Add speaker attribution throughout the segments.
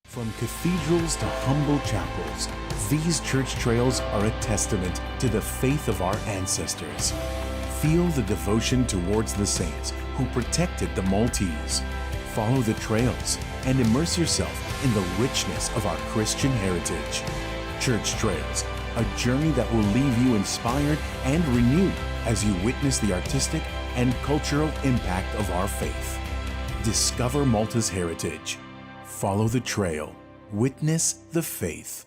Speaker 1: From cathedrals to humble chapels, these church trails are a testament to the faith of our ancestors. Feel the devotion towards the saints who protected the Maltese. Follow the trails and immerse yourself in the richness of our Christian heritage. Church Trails, a journey that will leave you inspired and renewed as you witness the artistic and cultural impact of our faith. Discover Malta's heritage. Follow the trail. Witness the faith.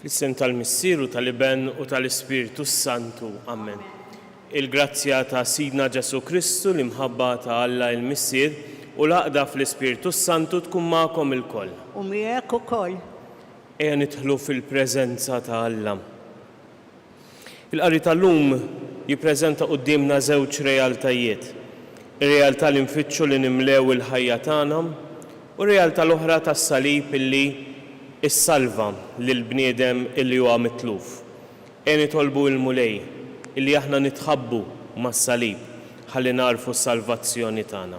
Speaker 2: Fl-isem tal-Missieru tal-Iben u tal-Ispiritu Santu. Amen. Il-grazzja ta' Sidna Ġesu Kristu l-imħabba ta' Alla il-Missier u l-għaqda fl-Ispiritu Santu tkun magħkom ilkoll.
Speaker 3: U miegħek ukoll.
Speaker 2: Ejja nidħlu fil-preżenza ta' Alla. Il-qari tal-lum jippreżenta qudiemna żewġ realtajiet. Ir-realtà li nfittxu li nimlew il-ħajja tagħna u r-realtà l-oħra tas-salib illi is-salva lill-bniedem illi huwa mitluf. Nitolbu l-mulej illi aħna nitħabbu mas-salib ħalli narfu s-salvazzjoni tagħna.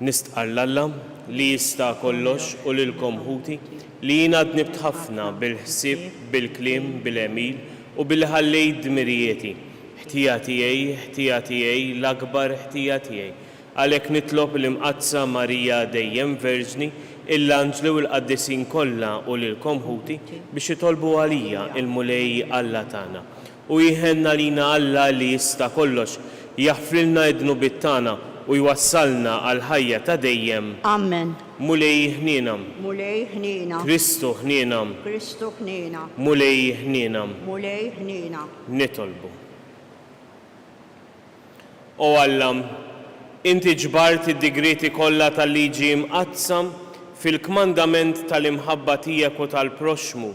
Speaker 2: Nistqar l-Alla li jista' kollox u lilkom ħuti li jiena dnibt ħafna bil-ħsieb, bil-kliem, bil-għemil u bil-ħallejt dmirijieti. Ħtija tiegħi, l-akbar ħtija tiegħi. Għalhekk nitlob l-imqazza Marija dejjem Verġni, il-anġlu u l-qaddisin kollha u lilkom ħuti biex jitolbu għalija il-mulej Alla tagħna. U jħenna lina Alla li jista' kollox, jaħfrilna id-dnubiet tagħna u jwassalna għal ħajja ta' dejjem.
Speaker 3: Amen.
Speaker 2: Mulej ħnienam.
Speaker 3: Mulej ħniena.
Speaker 2: Kristu ħnienam.
Speaker 3: Kristu ħniena.
Speaker 2: Mulej ħnienam.
Speaker 3: Mulej ħniena.
Speaker 2: Nitolbu. O Alla, inti ġbart id-digriti kollha tal-liġi mqazzam fil-kmandament tal-imħabba tiegħek u tal-proxmu.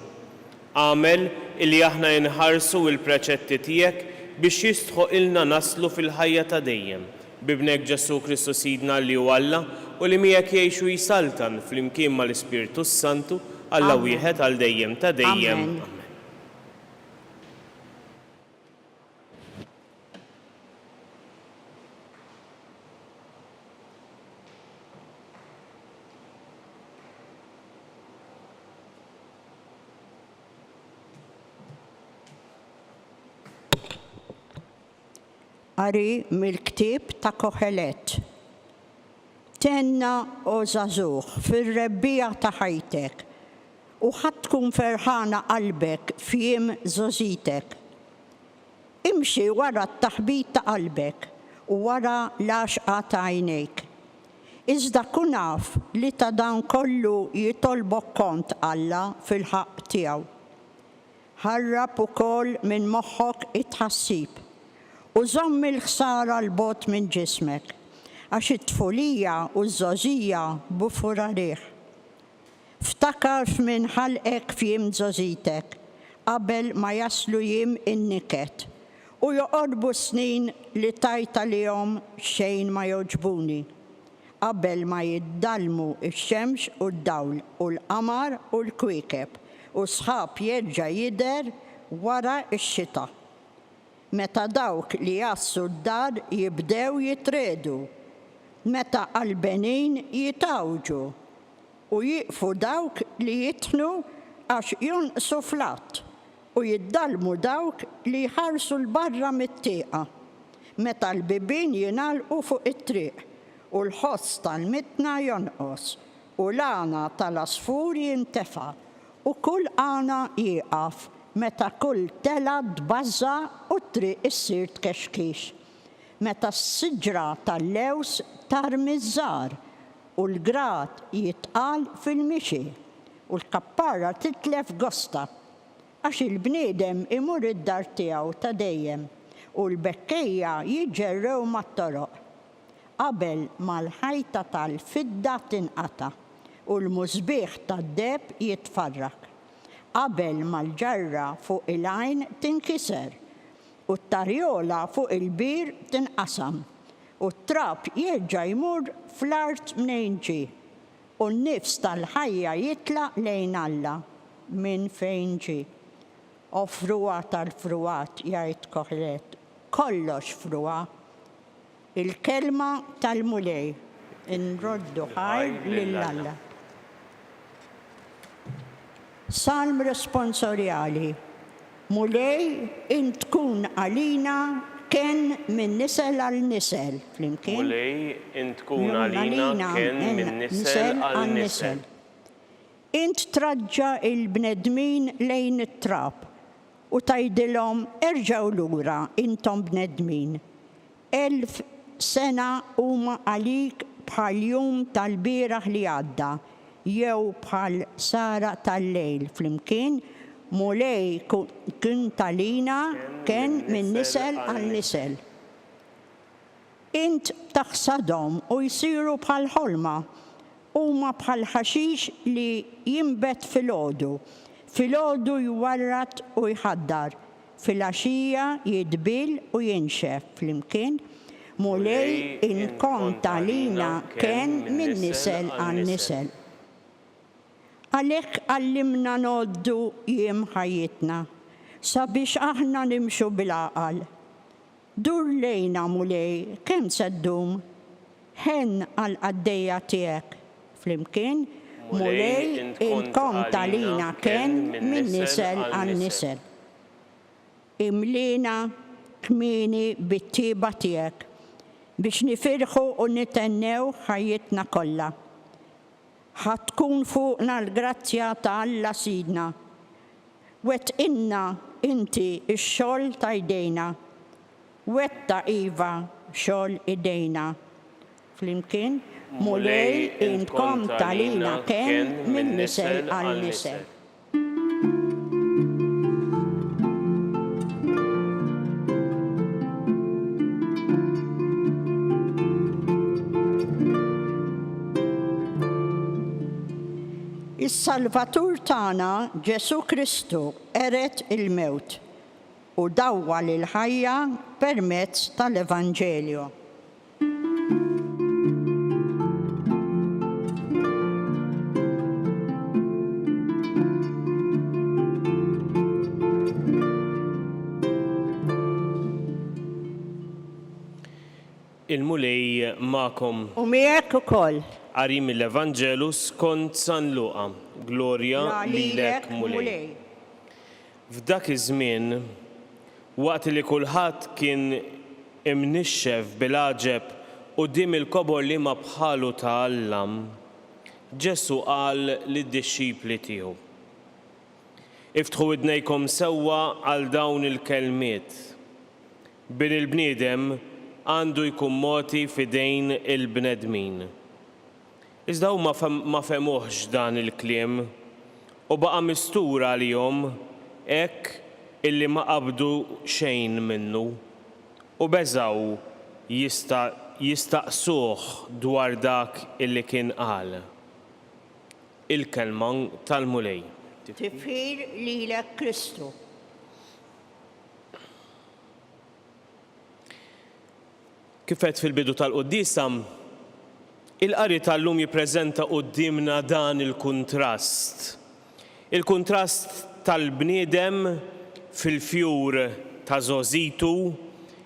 Speaker 2: Għamel illi aħna nħarsu il-preċetti tiegħek biex jistħu ilna naslu fil-ħajja ta' dejjem. Bibnek Ġesu Kristu Sidna li hu Alla u li miegħek jgħixu jisaltan flimkien mal-Ispiritu Santu Alla wieħed għal dejjem ta' dejjem.
Speaker 3: Amen. Qari mill-ktieb ta' Koħelet. Tenna o żagħżugħ fir-rebbija ta' ħajtek u ħadd tkun ferħana qalbek f'jiem żożitek. Imxi wara t-taħbit ta' qalbek u wara l-għaxqa ta' għajnejk. Iżda kun naf li ta' dan kollu jitolbok kont Alla fil-ħaq tiegħu. Ħarrab ukoll minn moħħok it-tħassib u żomm il-ħsara l-bot minn ġismek, għax it-tfulija u z-żożija bufura riħ. Ftakar f'min ħalqek f'jiem żożitek, qabel ma jaslu jiem in-niket, u joqorbu snin li tajt għalihom xejn ma joġbuni, qabel ma jiddalmu ix-xemx u d-dawl u l-qamar u l-kwiekeb, u sħab jerġa' jidher wara x-xita. Meta dawk li jassu d-dar jibdew jitredu, meta qalbenin jitawġu u jiqfu dawk li jitħnu għax jonqsu flat u jiddalmu dawk li jħarsu l-barra mit-tieqa, meta l-bibien jingħalqu fuq it-triq u l-ħoss tal-mitna jonqos u l-għana tal-asfur jintefa' u kull għana jieqaf meta kull tela tbażża u triq issir tkexkix. Meta s-siġra tal-lews tarmi żżar u l-grat jitqal fil-mixi u l-kapparra titlef gosta għax il-bniedem imur id-dar tiegħu ta' dejjem u l-bekkejja jiġġerrew mat-toroq. Qabel mal-ħajta tal-fidda tinqata' u l-mużbieħ tad-deb jitfarrak. Qabel mal-ġarra fuq il-għajn tinkiser u t-tarjola fuq il-bir tinqasam u t-trab jerġa' jmur fl-art mnejn ġie u n-nifs tal-ħajja jitlaq lejn Alla minn fejn ġie. Offruha tal-fruat jgħid Koħelet, kollox fruha. Il-kelma tal-mulej inroddu ħajr lil Alla. Salm responsorjali. Mulej int tkun għalina ken minn nisel għal nisel. Flimkien?
Speaker 2: Mulej int tkun għalina ken minn nisel għal nisel.
Speaker 3: Int traġġa il-bnedmin lejn it-trab u tajdilhom erġgħu lura intom bnedmin. 1000 sena huma għalik bħal jum tal-bieraħ li għadda jew bħal sara tal-lejl. Flimkien? Mulej kun talina ken minn nisel għal nisel. Int taħsadhom u jsiru bħal ħolma huma bħal ħaxix li jinbet fil-għodu. Fil-għodu jwarrat u jħaddar. Fil-għaxija jidbil u jinxef. Flimkien? Mulej inkom talina ken minn nisel għal nisel. Għalhekk għallimna noddu jiem ħajjitna sabiex aħna nimxu bil-għaqal. Dur lejna mulej kemm se ddum ħen għall-qaddejja tiegħek. Flimkien? Mulej inkom talina ken minn nisel għal nisel. Imlina kmieni bit-tieba tiegħek biex nifirħu u nitennew ħajjitna kollha. Ħatkun fuqna l-grazzja ta' Alla sidna. Wettqinna inti x-xogħol ta' jdejna. Wetta iva xogħol idejna. Flimkien? Mulej inkom talina ken minn nisel għal nisel. Is-Salvatur tagħna Ġesu Kristu eret il-mewt u dawwa lil-ħajja permezz tal-Evanġelju.
Speaker 2: Il-mulej ma'kom.
Speaker 3: U miegħek ukoll.
Speaker 2: Qari mill-Evanġelu skont San Luqa. Glorja lilek mulej. F'dak iż-żmien, waqt li kulħadd kien imnixxef bil-għaġeb quddiem il-kobor li ma bħalu ta'allam, Ġesu qal lid-dixxipli tiegħu: Iftħu idnejkom sewwa għal dawn il-kelmiet. Bil il-bniedem għandu jkun moti f'idejn il-bnedmin. Iżda huma ma femuhx dan il-kliem u baqa' mistura għalihom hekk illi ma qabdu xejn minnu u beżgħu jistaqsuh dwar dak illi kien qal. Il-kelma tal-mulej.
Speaker 3: Tifħir lilek Kristu.
Speaker 2: Kif qed fil-bidu tal-Qudiesa, il-qari tal-lum jippreżenta qudiemna dan il-kuntrast. Il-kuntrast tal-bniedem fil-fjur ta' żożitu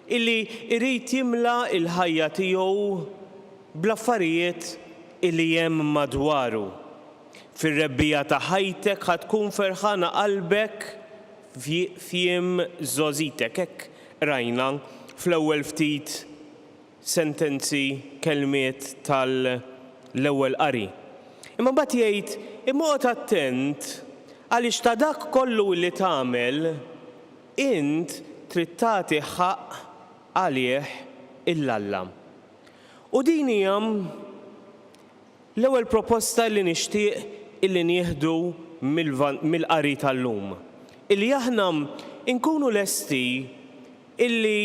Speaker 2: illi jrid jimla il-ħajja tiegħu bl-affarijiet illi hemm madwaru. Fir-rebbija ta' ħajtek ħad tkun ferħana qalbek f'jiem żożitek. Hekk rajna fl-ewwel ftit sentenzi kelmiet tal-ewwel qari. Imma mbagħad jgħid imgħod attent Għaliex ta' dak kollu li tagħmel, int trid tagħti ħaq għalih il-Alla. U din hija l-ewwel proposta li nixtieq illi nieħdu mill-qari tal-lum. Illi aħna nkunu lesti illi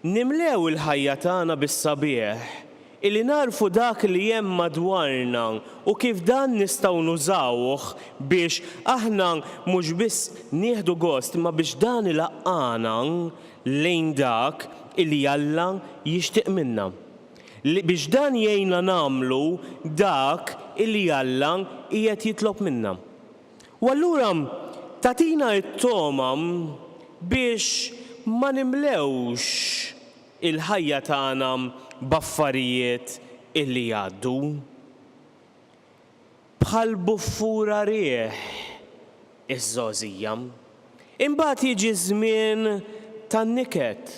Speaker 2: nimlew il-ħajja tagħna bis-sabiħ, illi narfu dak li hemm madwarna u kif dan nistgħu nużawh biex aħna mhux biss nieħdu gost imma biex dan ilaqqana lejn dak illi Alla jixtieq minna. Biex dan jgħinna nagħmlu dak illi Alla qiegħed jitlob minna. U allura tagħtina t-toma biex ma nimlewx il-ħajja tagħna b'affarijiet illi jgħaddu. Bħal buffura rieħ iż-żgħożija. Imbagħad jiġi żmien tan-niket.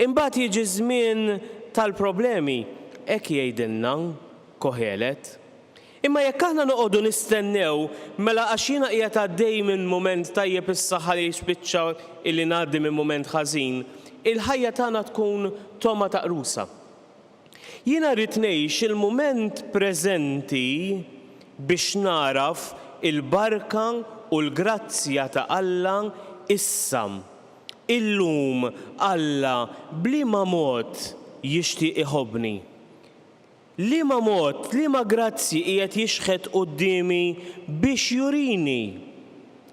Speaker 2: Imbagħad jiġi żmien tal-problemi, hekk jgħidilna Koħelet. Imma jekk aħna noqogħdu nistennew mela għax jiena qiegħed għaddej minn mument tajjeb is-saħħa li jispiċċa illi ngħaddi minn mument ħażin, il-ħajja tagħna tkun toma taqrusa. Jiena rrid ngħix il-mument preżenti biex naraf il-barka u l-grazzja ta' Alla issa. Illum Alla bliema mod jixtieq iħobbni. Liema mod, liema grazzi qiegħed jixħet qudiemi biex jurini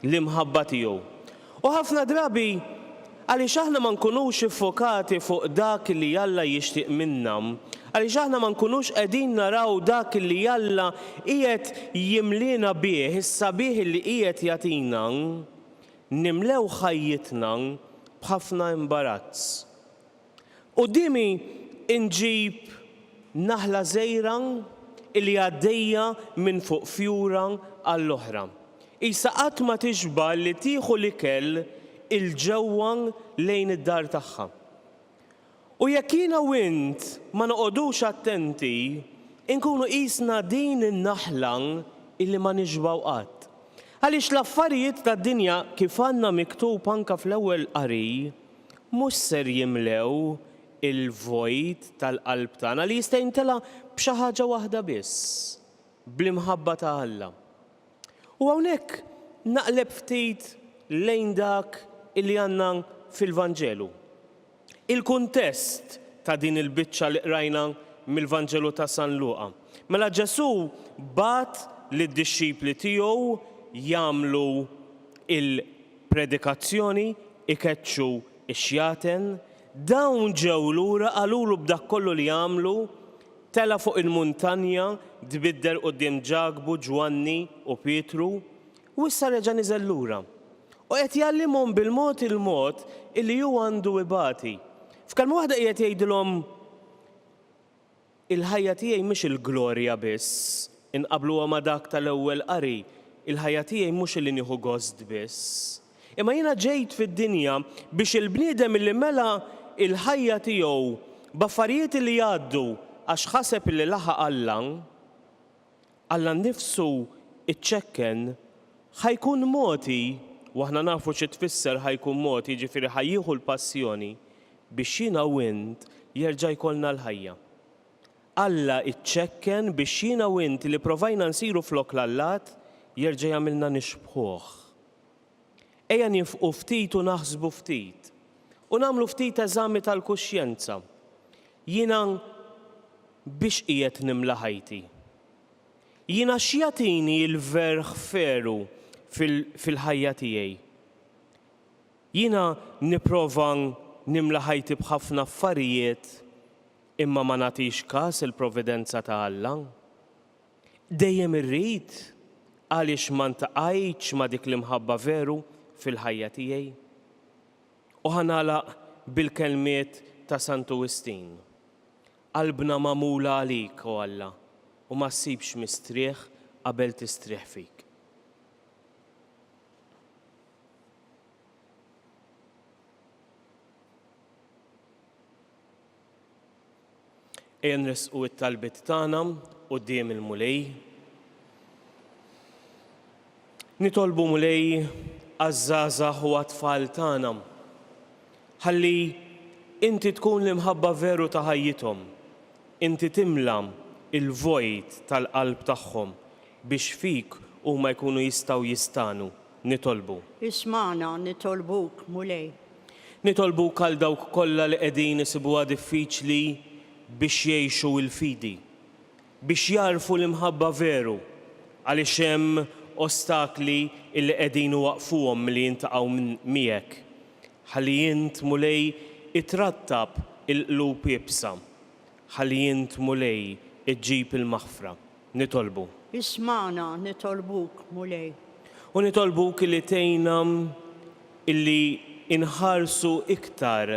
Speaker 2: l-imħabba tiegħu. U ħafna drabi għaliex aħna ma nkunux iffokati fuq dak li Alla jixtieq minna, għaliex aħna ma nkunux qegħdin naraw dak li Alla qiegħed jimlina bih, is-sabiħ li qiegħed jagħtina, nimlew ħajjitna b'ħafna imbarazz. Qudiemi inġib naħla żgħira li għaddejja minn fuq fjura għall-oħra. Issa qatt ma tixba li tieħu l-ikel il-ġewwa lejn id-dar tagħha. U jekk jiena u int ma noqogħdux attenti, inkunu qisna din in-naħla illi ma nixbaw qatt. Għaliex l-affarijiet tad-dinja kif għandna miktub anke fl-ewwel qari mhux ser jimlew il-vojt tal-qalb tagħna li jista' jimtela b'xi ħaġa waħda biss, bl-imħabba ta' Alla. U hawnhekk naqleb ftit lejn dak illi għandna fil-Vanġelu. Il-kuntest ta' din il-biċċa li qrajna mill-Vanġelu ta' San Luqa. Mela Ġesu bat lid-dixxipli tiegħu jagħmlu il-predikazzjoni, ikeċċu ix-xjaten, dawn ġew lura qalulu b'dak kollu li jagħmlu, tela fuq il-muntanja, tbidder quddiem Ġagbu, Ġwanni u Pietru, u issa reġa' niżel lura. U qed jgħallimhom bil-mod il-mod illi hu għandu ibati. F'kelma waħda qiegħed jgħidilhom il-ħajja tiegħi mhix il-glorja biss, inqabluha ma' dak tal-ewwel qari, il-ħajja tiegħi mhux illi nieħu gost biss. Imma jiena ġejt fid-dinja biex il-bniedem illi mela il-ħajja tiegħu b'affarijiet li jgħaddu għax ħaseb li laħaq Alla nnifsu iċċekken ħajkun moti, u aħna nafu xi tfisser ħajkun moti, jiġifieri ħajjieħu l-passjoni biex jiena u int jerġa' jkollna l-ħajja. Alla iċċekken biex jiena u int li provajna nsiru flok l-Allat jerġa' jagħmilna nixbħuh. Ejja nifqu ftit u naħsbu ftit. U nagħmlu ftit eżami tal-kuxjenza. Jiena biex qiegħed nimla ħajti. Jiena x'jagħtini l-verħ veru fil-ħajja tiegħi. Jiena nipprova nimla ħajti b'ħafna affarijiet imma ma nagħtix każ il-provvidenza ta' Alla. Dejjem irrid għaliex ma ntaqgħidx ma' dik l-imħabba veru fil-ħajja tiegħi. U ħanagħlaq bil-kelmiet ta' Sant Wistin. Qalbna magħmula għalik, o Alla, u ma ssibx mistrieħ qabel tistrieħ fik. Ejja nresqu t-talbiet tagħna quddiem il-mulej. Nitolbu mulej għaż-żgħażagħ u għat-tfal tagħna ħalli inti tkun l-imħabba veru ta' ħajjithom, inti timlam il-vojt tal-qalb tagħhom biex fik huma jkunu jistgħu jistanu. Nitolbu.
Speaker 3: Ismana nitolbuk mulej.
Speaker 2: Nitolbuk għal dawk kollha li qegħdin isibuha diffiċli biex jgħixu l-fidi, biex jarfu l-imħabba veru għaliex hemm ostakli li qegħdin waqfuhom li jintaqgħu miegħek. Ħalli int mulej itrattab il-qlub jibsa. Ħalli int mulej iġġib il-maħfra. Nitolbu.
Speaker 3: Ismana nitolbuk mulej.
Speaker 2: U nitolbuk li tgħinna illi inħarsu iktar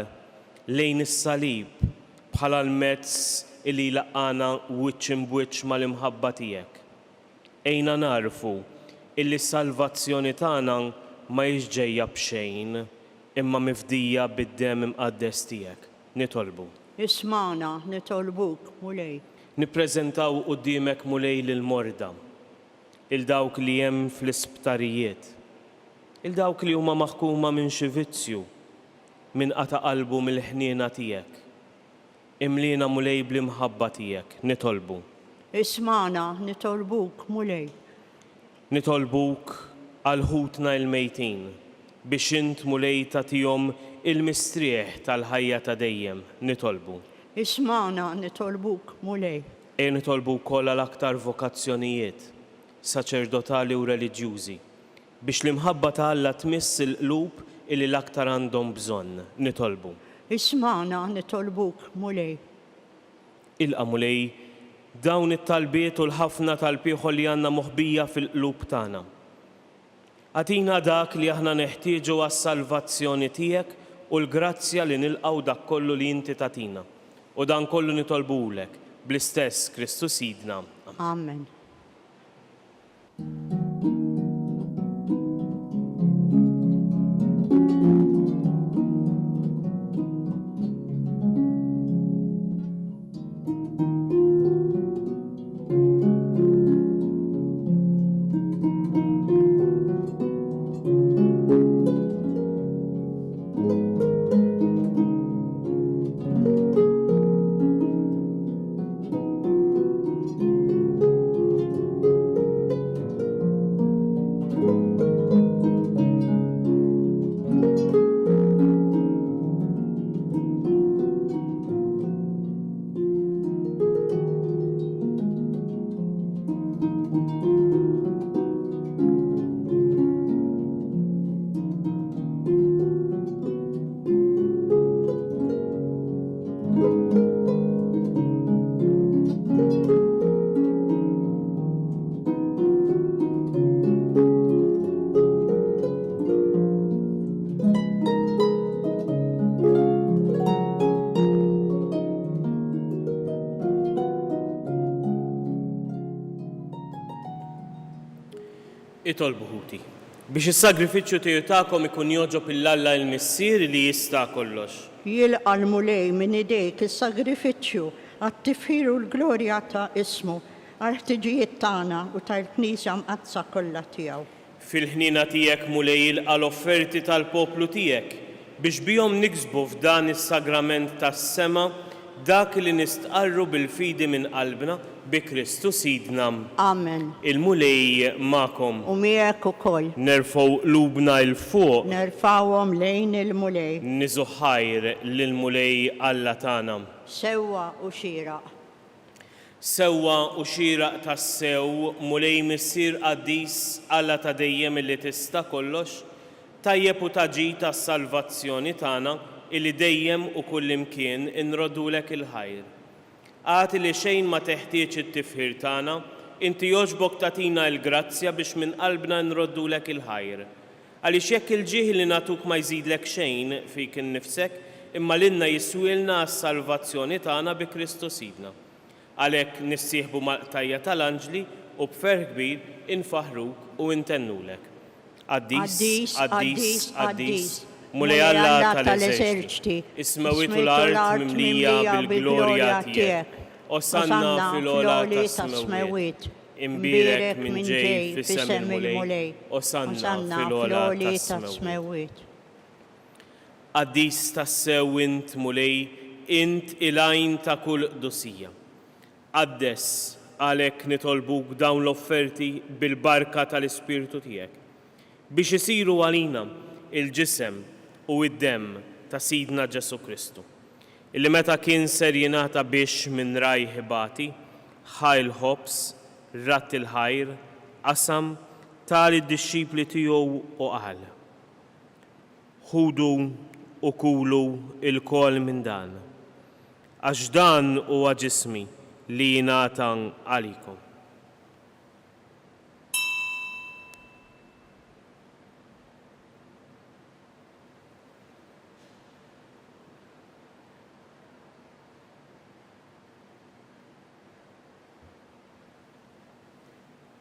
Speaker 2: lejn is-salib bħala l-mezz illi laqana wiċċ imbuċċ mal-imħabba tiegħek. Ejna narfu illi s-salvazzjoni tagħna ma ġejja b'xejn imma mifdija bid-dem imqaddes tiegħek. Nitolbu.
Speaker 3: Ismana nitolbuk mulej.
Speaker 2: Nippreżentaw quddiemek mulej lill-morda, il-dawk li hemm fl-isptarijiet, il-dawk li huma maħkuma minn xi vizzju, minn qata' qalbu mill-ħniena tiegħek. Imlina mulej bl-imħabba tiegħek. Nitolbu.
Speaker 3: Ismana nitolbuk mulej.
Speaker 2: Nitolbuk għal ħutna il-mejtin biex int mulej tagħtihom il-mistrieħ tal-ħajja ta' dejjem. Nitolbu.
Speaker 3: Ismana nitolbuk mulej.
Speaker 2: Nitolbu wkoll għal aktar vokazzjonijiet saċerdotali u reliġjużi biex l-imħabba ta' Alla tmiss il-qlub illi l-aktar għandhom bżonn. Nitolbu.
Speaker 3: Ismana nitolbuk mulej.
Speaker 2: Ilqa mulej dawn it-talbiet u l-ħafna tal-pieħol li għandna moħbija fil-qlub tagħna. Għatina dak li aħna neħtieġu għas-salvazzjoni tiegħek u l-grazzja li nilqgħu dak kollu li inti tagħtina. U dan kollu nitolbulek bl-istess Kristu Sidna.
Speaker 3: Amen.
Speaker 2: Itolbu ħuti biex is-sagrifiċċju tiegħu tagħkom ikun joġob il-Alla l-Missier li jista' kollox.
Speaker 3: Jilqa' l-mulej minn idejk is-sagrifiċċju għat-tifħir u l-glorja ta' ismu għal-ħtiġijiet tagħna u tal-Knisja mqazza kollha tiegħu.
Speaker 2: Fil-ħnina tiegħek mulej jilqa' l-offerti tal-poplu tiegħek biex bihom niksbu f'dan is-sagrament tas-sema dak li nistqarru bil-fidi minn qalbna bi Kristu Sidna.
Speaker 3: Amen.
Speaker 2: Il-mulej magħkom.
Speaker 3: U miegħek ukoll.
Speaker 2: Nerfgħu qlubna il fuq.
Speaker 3: Nerfawhom lejn il-mulej.
Speaker 2: Niżu ħajr lill-mulej Alla tagħna.
Speaker 3: Sewwa u xieraq.
Speaker 2: Sewwa u xieraq tas-sew mulej missier qaddis Alla ta' dejjem illi tista' kollox, tajjeb u taġi tas-salvazzjoni tagħna illi dejjem u kullimkien inroddulek il-ħajr. Għati li xejn ma teħtieġ it-tifħir tagħna, inti jogħġbok tagħtina l-grazzja biex minn qalbna nroddulek il-ħajr. Għaliex jekk il-ġieħ li nagħtuk ma jżidlek xejn fik innifsek, imma lilna jiswielna għas-salvazzjoni tagħna bi Kristu Sidna. Għalhekk nissieħbu mal-qtajja tal-anġli u b'ferħ kbir infaħruk u intennulek. Qaddis, qaddis, qaddis. Mulej Alla tal-eżerċti, ismewitu l-art mimlija bil-glorja tiegħek. Osanna fil-ola tas-smewit. imbirek minn ġej f'isem il-mulej, osanna fil-ola tas-smewwiet. Qaddis tassew int mulej, int il-għajn ta' kull qdusija. Qaddes għalhekk nitolbuk dawn l-offerti bil-barka tal-Ispirtu tiegħek biex isiru għalina il-ġisem u id-demm ta' Sidna Ġesu Kristu, illi meta kien ser jingħata biex minn raj ħibati, ħajl ħobs, ratt il-ħajr, qasam tal id-dixxipli tiegħu u qal. Ħudu u kulu il-kol minn dan, għax dan huwa ġismi li jingħata għalikom.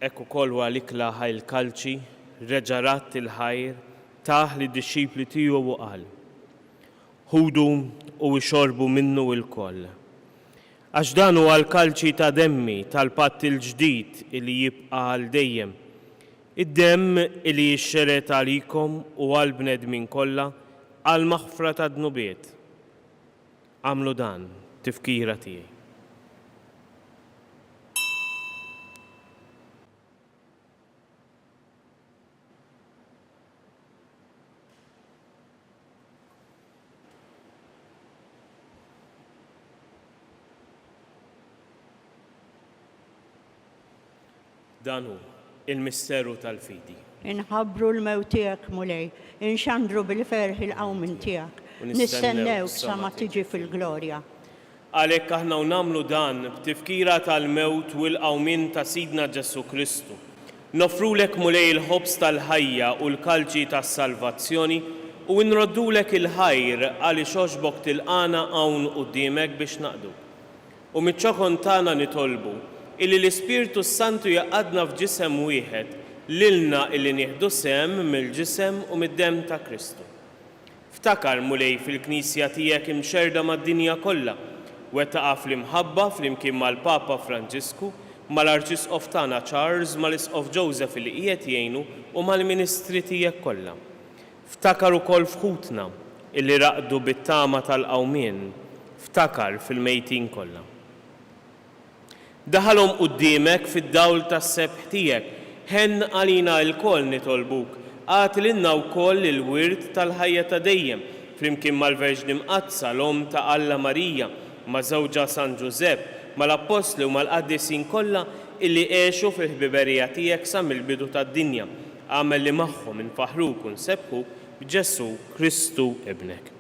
Speaker 2: Ekku kollu għal-ikla ħajl kalċi, reġarat il-ħajr, taħ li d-dixxipli tiegħu u qal. Ħudu u xorbu minnu il-koll. Għax dan huwa l-kalċi ta' demmi tal-patt il-ġdid li jibqa' għal dejjem. Id-demm li jixxeret għalikom u għal-bnedmin kollha għal maħfra ta' dnubiet. Għamlu dan tifkira tiegħi. Dan hu il-misteru tal-fidi.
Speaker 3: Inħabbru l-mewt tiegħek mulej, inxandru bil-ferħ il-qawmin tiegħek, nistennewk sa ma tiġi fil-glorja.
Speaker 2: Għalhekk aħna nagħmlu dan b'tifkira tal-mewt u l-qawmin ta' Sidna Ġesu Kristu. Nofrulek mulej il-ħobs tal-ħajja u l-kalċi tas-salvazzjoni u nroddulek il-ħajr għaliex għoxbok tilqana hawn quddiemek biex naqdu. U miċ-ċokon tagħna nitolbu illi l-Ispirtu Santu jaqadna f'ġisem wieħed lilna illi nieħdu sem mill-ġisem u mid-demm ta' Kristu. Ftakar mulej fil-Knisja tiegħek imxerda mad-dinja kollha, wettaqa fl-imħabba flimkien mal-Papa Franġisku, mal-Arċisqof tagħna Charles, mal-Isqof Joseph li qiegħed jgħinu u mal-Ministri tiegħek kollha. Ftakar ukoll fħutna illi raqdu bit-tama tal-qawmien, ftakar fil-mejtin kollha. Daħalhom quddiemek fid-dawl tas-sebħ tiegħek, ħenn għalina l-koll nitolbuk, għatililna wkoll il-wirt tal-ħajja ta' dejjem, flimkien mal-Verġni Mqazza, l-Om ta' Alla Marija, ma' żewġa San Ġusepp, mal-Apostli u mal-Qaddisin kollha illi għexu fil-ħbiberija tiegħek sa mill-bidu tad-dinja, għamel li magħhom infaħruk u nsebħu b'Ġesu Kristu ibnek.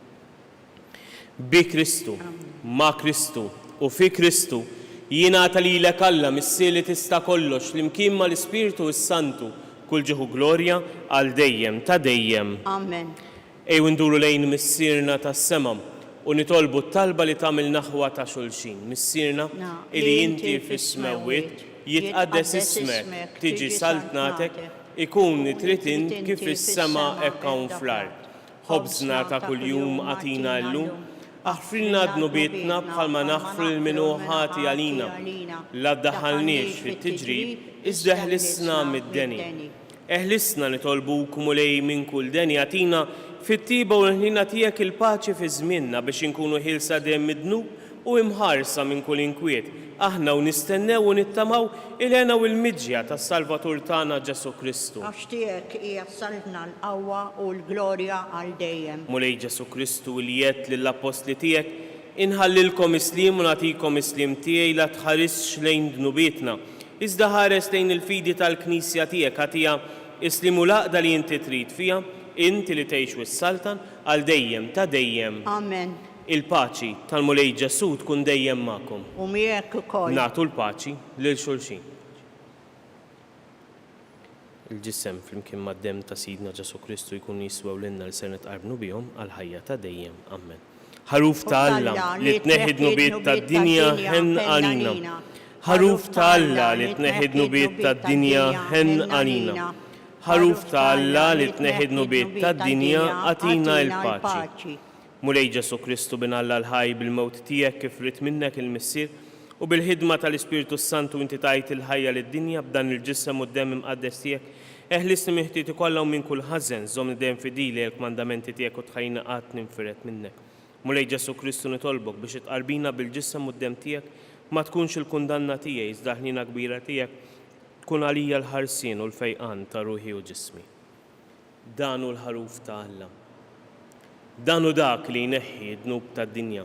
Speaker 2: Bi Kristu, ma' Kristu u fi Kristu jingħata lilek Alla missier tista' kollox flimkien mal-Ispirtu s-Santu kull ġieħu glorja għal dejjem ta' dejjem.
Speaker 3: Amen.
Speaker 2: Ejw nduru lejn missierna tas-sema u nitolbu t-talba li tagħmel naħwa ta' xulxin. Missierna li inti fis-smewwiet jitqaddes ismek, tiġi saltnatek, ikun trid int kif is-sema hekk hawn fl-ard. Ħobżna ta' kuljum għatina llum, aħfrilna dnubietna bħalma naħfru l-minu ħati għalina, la ddaħħalniex fit-tiġrib, iżda eħlisna mid-deni. Eħlisna nitolbuk mulej minn kull deni għatina fit-tiba u l-ħnina tiegħek il-paċi fi żmienna biex inkunu ħilsa dejjem mid-dnub u imħarsa minn kull inkwiet. Aħna u nistennew u nittamaw il-għena u l-midġja tas-Salvatur tagħna Ġesu Kristu.
Speaker 3: Għax tiegħek hija salvna l-qawwa u l-glorja għal dejjem.
Speaker 2: Mulej Ġesu Kristu li jgħid lill-apostli tiegħek, inħallilkom islim u nagħtikom islim tiegħi la tħarisx lejn dnubietna. Iżda ħares lejn il-fidi tal-Knisja tiegħek għatija islim u laqda li inti trid fiha, inti li tgħix wis-saltan għal dejjem ta' dejjem.
Speaker 3: Amen.
Speaker 2: Il-paċi tal-Mulej Ġesu tkun dejjem magħkom.
Speaker 3: U miegħek ukoll.
Speaker 2: Nagħtu l-paċi lil xulxin. Il-ġisem flimkien mad-demm ta' Sidna Ġesu Kristu jkun jiswew lilna li ser nitqarbnu bihom għal ħajja ta' dejjem. Amen. Ħaruf ta' Alla li tneħħid nubiet tad-dinja ħenn għalina. Ħaruf ta' Alla li tneħħid nubiet tad-dinja ħenn għalina. Ħaruf ta' Alla li tneħħid nubiet tad-dinja għatina l-paċi. Mulej Ġesu Kristu bin Alla l-ħaj bil-mewt tiegħek kif rid minnek il-missier u bil-ħidma tal-Ispiritu Santu inti tajt il-ħajja lid-dinja b'dan il-ġisem u d-dem imqaddes tiegħek. Eħlisni miħtiet ikollha minn kull ħażen żomm dejjem fidili l-kmandamenti tiegħek u tħajjina qatt ninfiret minnek. Mulej Ġesu Kristu nitolbok biex itqarbina bil-ġisem u d-dem tiegħek ma tkunx il-kundanna tiegħi iżda ħnina kbira tiegħek tkun għalija l-ħarsien u l-fejqan ta' ruħi u ġismi. Dan hu l-ħaruf ta' Alla. Dan hu dak li jneħħi d-dnub tad-dinja.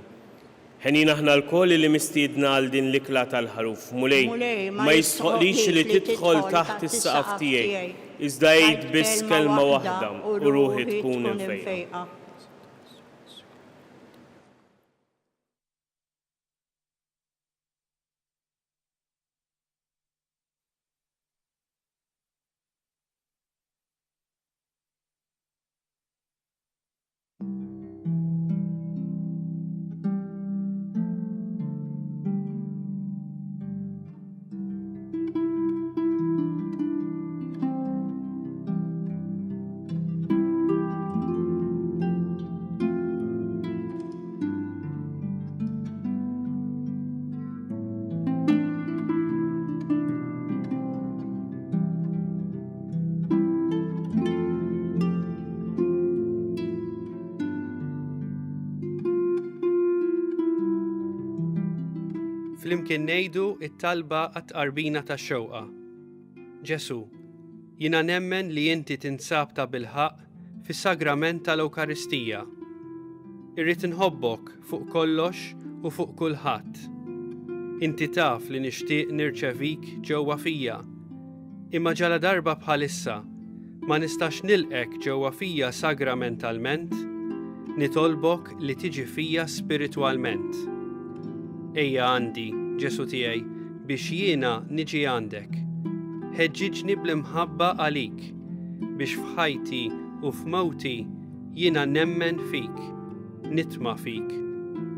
Speaker 2: Ħenina aħna l-koll li mistiedna għal din l-ikla tal-ħaruf. Mulej ma jistħoqlix li tidħol taħt is-saqaf tiegħi. Iżda jgħid biss kelma waħda u ruħi tkun infejqa.
Speaker 4: Flimkien ngħidu t-talba għat-tqarbina tax-xewqa. Ġesu, jiena nemmen li inti tinsab ta' bilħaq fis-sagrament tal-Ewkaristija. Irrid inħobbok fuq kollox u fuq kulħadd. Inti taf li nixtieq nirċevik ġewwa fija. Imma ġala darba bħalissa ma nistax nilqek ġewwa fija sagramentalment, nitolbok li tiġi fija spiritwalment. Ejja għandi, Ġesu tiegħi, biex jiena niġi għandek. Ħeġġiġni bl-imħabba għalik, biex f'ħajti u f'mewti jiena nemmen fik, nitma' fik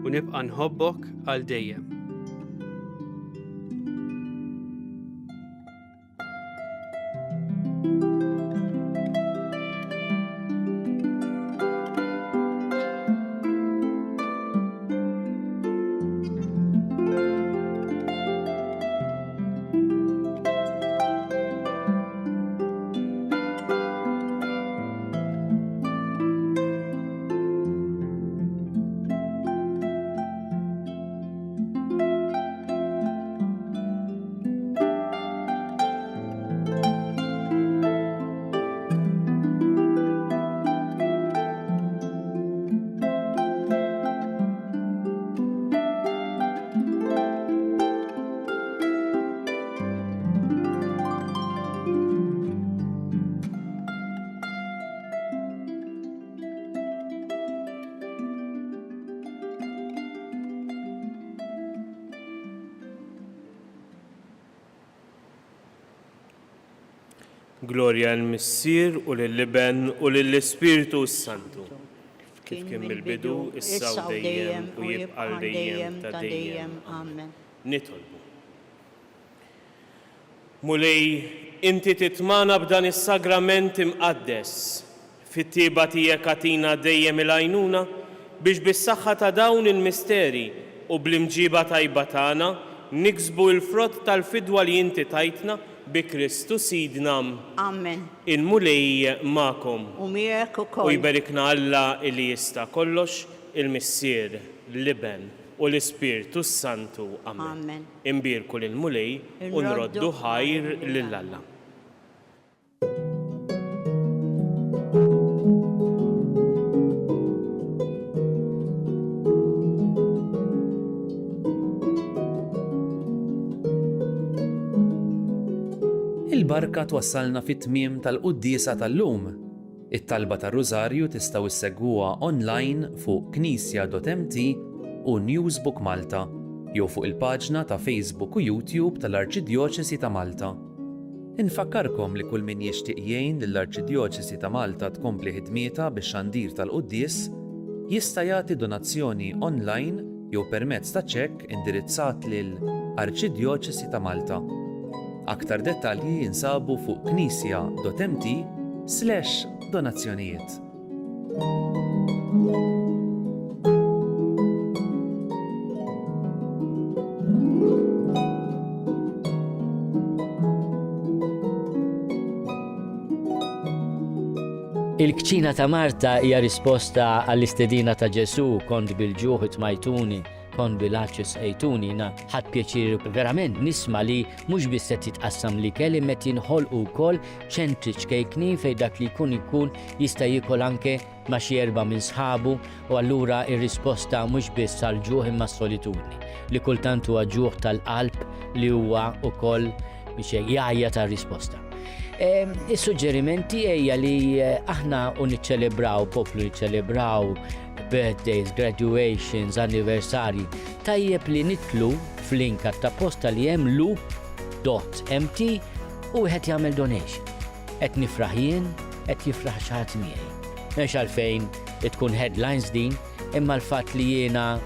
Speaker 4: u nibqa' nħobbok għal dejjem.
Speaker 2: Glorja l-Missier u lill-Iben u lill-Ispiritu Santu. Kif kien mill-bidu, issa u dejjem u jibqa' dejjem ta' dejjem. Amen. Nitolbu. Mulej, inti titmana b'dan is-sagrament imqaddes. Fit-tieba tiegħek atina dejjem il-għajnuna biex bis-saħħa ta' dawn il-misteri u bl-imġiba tajba tagħna niksbu l-frott tal-fidwa li inti tajtna bi Kristu sidna.
Speaker 3: Amen.
Speaker 2: Il-mulej ma'kom.
Speaker 3: U miegħek
Speaker 2: U
Speaker 3: ukoll.
Speaker 2: jberikna Alla li jista' kollox, il-Missier, l-Iben u l-Ispiritu Santu. Amen.
Speaker 3: Amen.
Speaker 2: Imbirku lill-mulej u nroddu ħajr lill-Alla.
Speaker 5: Il-barka twassalna fit-tmiem tal-quddiesa tal-lum. It-talba tar-Rużarju tistgħu issegwuha online fuq knisja.mt u Newsbook Malta jew fuq il-paġna ta' Facebook u YouTube tal-Arċidjoċesi ta' Malta. Infakkarkom li kull min jixtieq jgħin lill-Arċidjoċesi ta' Malta tkompli ħidmietha bix-xandir tal-quddies jista' jagħti donazzjoni online jew permezz ta' ċekk indirizzat lil Arċidjoċesi ta' Malta. Aktar dettalji jinsabu fuq knisja.mt/donazzjonijiet.
Speaker 6: Il-kċina ta' Marta hija risposta għall-istedina ta' Ġesu, kont bil-ġuħ itmajtuni, kont bil-aċċis ejtuni, na ħadd pjaċir verament nisma' li mhux biss qed jitqassam li kelli met jinħolqu wkoll ċentri ċkejkni fejn dak li jkun jista' jiekol anke ma' xi erba' minn sħabu u allura ir-risposta mhux biss tal-ġuħ imma s-solitudni li kultant huwa ġuħ tal-qalb li huwa wkoll biex jgħajja tar-risposta. Is-suġġerimenti hija li aħna niċċelebraw, poplu niċċelebraw birthdays, graduations, anniversari, tajjeb li nitlu f'link ta' posta li hemm loop.mt u wieħed jagħmel donation. Qed nifraħ jien, qed jifraħ xi ħadd miegħi. Mhux għalfejn tkun headlines din, imma l-fatt li jiena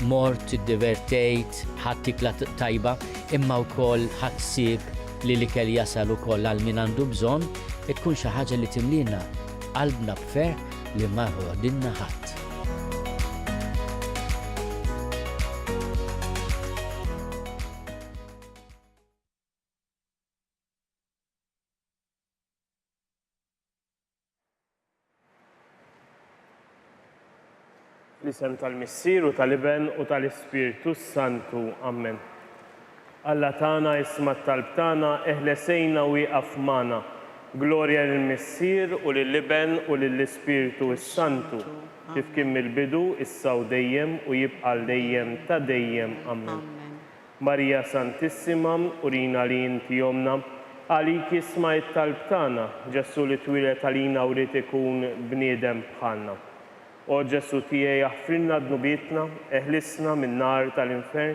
Speaker 6: mort iddivertejt, ħadd tikla tajba, imma wkoll ħadd sieb li l-ikel jasal ukoll għal min għandu bżonn, tkun xi ħaġa li timlina qalbna b'ferħ li ma ħodilna ħadd.
Speaker 2: L-isem tal-Missier u tal-Iben u tal-Ispiritu Santu. Amen. Alla tana isma talb tana eħlesejna u jaqaf magħna. Glorja lill-Missier u lill-Iben u lill-Ispiritu Santu. Kif kien mill-bidu, issa u dejjem u jibqa' dejjem ta' dejjem. Amen. Marija Santissima, urina li inti jomna, għalik isma' it-talb tana, Ġesu li twilet għalina u rid ikun bniedem bħalna. O Ġesu tiegħi aħfrilna dnubietna, eħlisna min-nar tal-infern,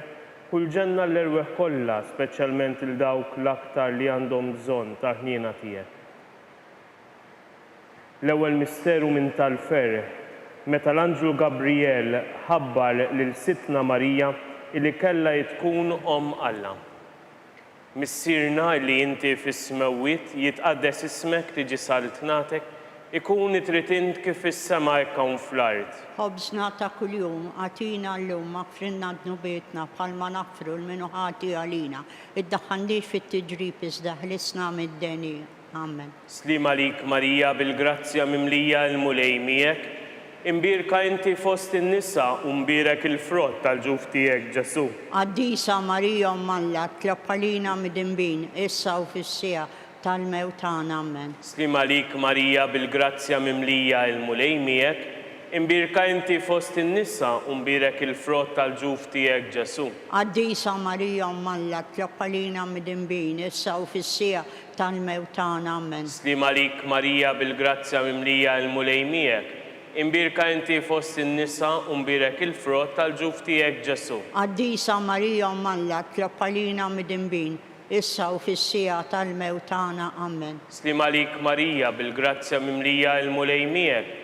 Speaker 2: kull ġenna l-erweħ kollha, speċjalment il-dawk l-aktar li għandhom bżonn ta' ħniena tiegħek. L-ewwel misteru minn tal-ferħ, meta l-Anġlu Gabriel ħabbar lil Sitna Marija illi kellha tkun Om Alla. Missierna li inti fis-smewwiet jitqaddes ismek tiġi saltnatek, ikun it-tritint kif is-sema jkun fl-ard.
Speaker 3: Ħobżna ta' kuljum, għatina l-lum, maqfrinna dnubietna bħalma naqfru l-minu ħati għalina. Iddaħħandix fit-tiġrib iżda ħlisna mid-deni. Amen.
Speaker 2: Slim għalik Marija bil-grazzja mimlija l-mulej miegħek, imbirka inti fost in-nisa u mbirek il-frott tal-ġuf tiegħek Ġesu.
Speaker 3: Qaddisa Marija Alla, tlappalina mid-imbin, issa u fis-sija tal-mewtana. Amen.
Speaker 2: Slim għalik Marija bil-grazzja mimlija l-mulej miegħek, imbirka inti fost in-nisa u mbirek il-frott tal-ġuf tiegħek Ġesu.
Speaker 3: Qaddisa Marija Alla, tlappalina mid-imbin, issa u fis-sija tal-mewtana. Amen.
Speaker 2: Slim għalik Marija bil-grazzja mimlija l-mulej miegħek, imbirka inti fost in-nisa u mbirek il-frott tal-ġuf tiegħek Ġesu.
Speaker 3: Qaddisa Marija Alla, tlappalina mid-imbin, issa u fis-sija tal-mewtana. Amen.
Speaker 2: Slim għalik Marija bil-grazzja mimlija l-mulej miegħek,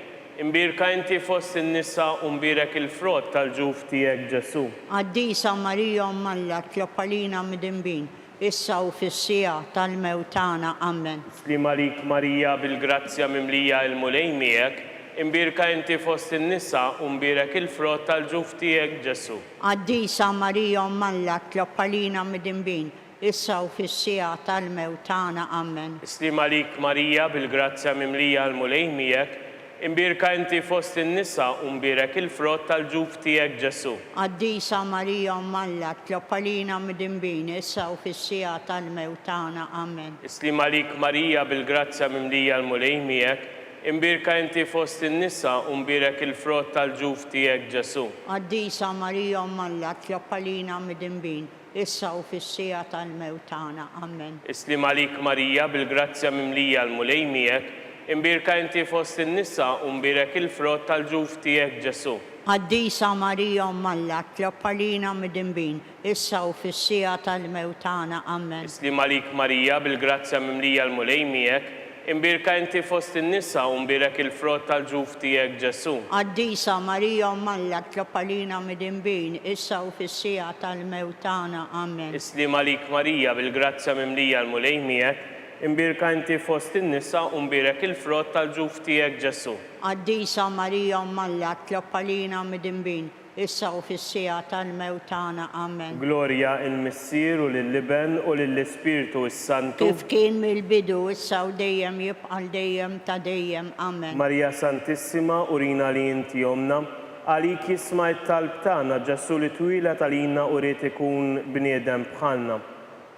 Speaker 2: imbirka inti fost in-nisa u mbirek il-frott tal-ġuf tiegħek Ġesu.
Speaker 3: Qaddisa Marija Alla, tlappalina mid-imbin, issa u fis-sija tal-mewtana. Amen.
Speaker 2: Slim għalik Marija bil-grazzja mimlija l-mulej miegħek, imbirka inti fost in-nisa u mbirek il-frott tal-ġuf tiegħek Ġesu.
Speaker 3: Qaddisa Marija Alla, tlappalina mid-imbin, issa u fis-sija tal-mewtana. Amen.
Speaker 2: Slim għalik Marija bil-grazzja mimlija l-mulej miegħek, imbirka inti fost in-nisa u mbirek il-frott tal-ġuf tiegħek Ġesu.
Speaker 3: Qaddisa Marija Alla, tlappalina mid-imbin, issa u fis-sija tal-mewtana. Amen.
Speaker 2: Slim għalik Marija bil-grazzja mimlija l-mulej miegħek, imbirka inti fost in-nisa u mbirek il-frott tal-ġuf tiegħek Ġesu.
Speaker 3: Qaddisa Marija Alla, tlappalina mid-imbin, issa u fis-sija tal-mewtana. Amen.
Speaker 2: Slim għalik Marija bil-grazzja mimlija l-mulej miegħek, imbirka inti fost in-nisa u mbirek il-frott tal-ġuf tiegħek Ġesu.
Speaker 3: Qaddisa Marija Alla, tlappalina mid-imbin, issa u fis-sija tal-mewtana. Amen.
Speaker 2: Slim għalik Marija bil-grazzja mimlija l-mulej miegħek, imbirka inti fost in-nisa u mbirek il-frott tal-ġuf tiegħek Ġesu.
Speaker 3: Qaddisa Marija Alla, tlappalina mid-imbin, issa u fis-sija tal-mewtana. Amen.
Speaker 2: Slim għalik Marija bil-grazzja mimlija l-mulej miegħek, imbirka inti fost in-nisa u mbirek il-frott tal-ġuf tiegħek Ġesu.
Speaker 3: Qaddisa Marija Alla, tlappalina mid-imbin, issa u fis-sija tal-mewt tagħna. Amen.
Speaker 2: Glorja il-Missier u lill-Liben u lill-Ispirtu s-Santu.
Speaker 3: Kif kien mill-bidu, issa u dejjem jibqa' dejjem ta' dejjem. Amen.
Speaker 2: Marija Santissima, urina li inti jomna, għalik jisma' it-talb tagħna Ġesu li twilet għalina u rrid ikun bniedem bħalna.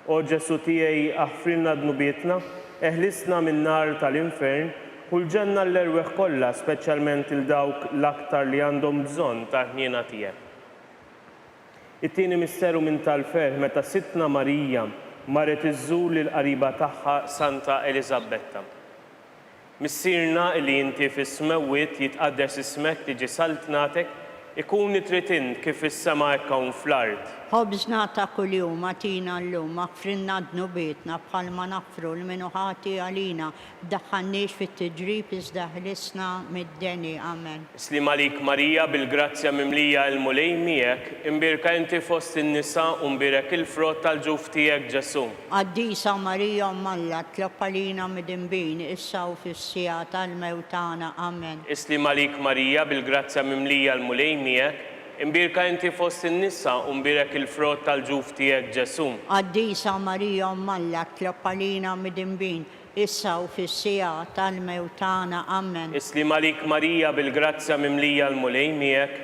Speaker 2: O Ġesu tiegħi aħfrilna dnubietna, eħlisna min-nar tal-infern, u l-ġenna l-erweħ kollha, speċjalment il-dawk l-aktar li għandhom bżonn ta' ħniena tiegħek. It-tieni misteru minn tal-ferħ meta Sittna Marija marret iżżur lill-qariba tagħha Santa Elisabetta. Missierna li inti fis-smewwiet jitqaddes ismek tiġi saltnatek, ikun nitritin kif is-sema hekk hawn fl-ard.
Speaker 3: Ħobżna ta' kuljum atina llum aħfrilna dnubietna bħalma naħfru l-minu ħati għalina, ddaħħalniex fit-tiġrib iżda ħlisna mid-deni. Amen.
Speaker 2: Islim għalik Marija bil-grazzja mimlija l-mulej miegħek, imbirka inti fost in-nisa u mbirek il-frott tal-ġuf tiegħek Ġesu.
Speaker 3: Qaddisa Marija Malla tlob għalina mid-imbin, issa u fis-sija tal-mewt tagħna. Amen.
Speaker 2: Islim għalik Marija bil-grazzja mimlija l-mulej miegħek, imbirka inti fost in-nisa u mbirek il-frott tal-ġuf tiegħek Ġesu.
Speaker 3: Qaddisa Marija Malla tlob għalina mid-imbin, issa u fis-sija tal-mewt tagħna. Amen.
Speaker 2: Islim għalik Marija bil-grazzja mimlija l-mulej miegħek,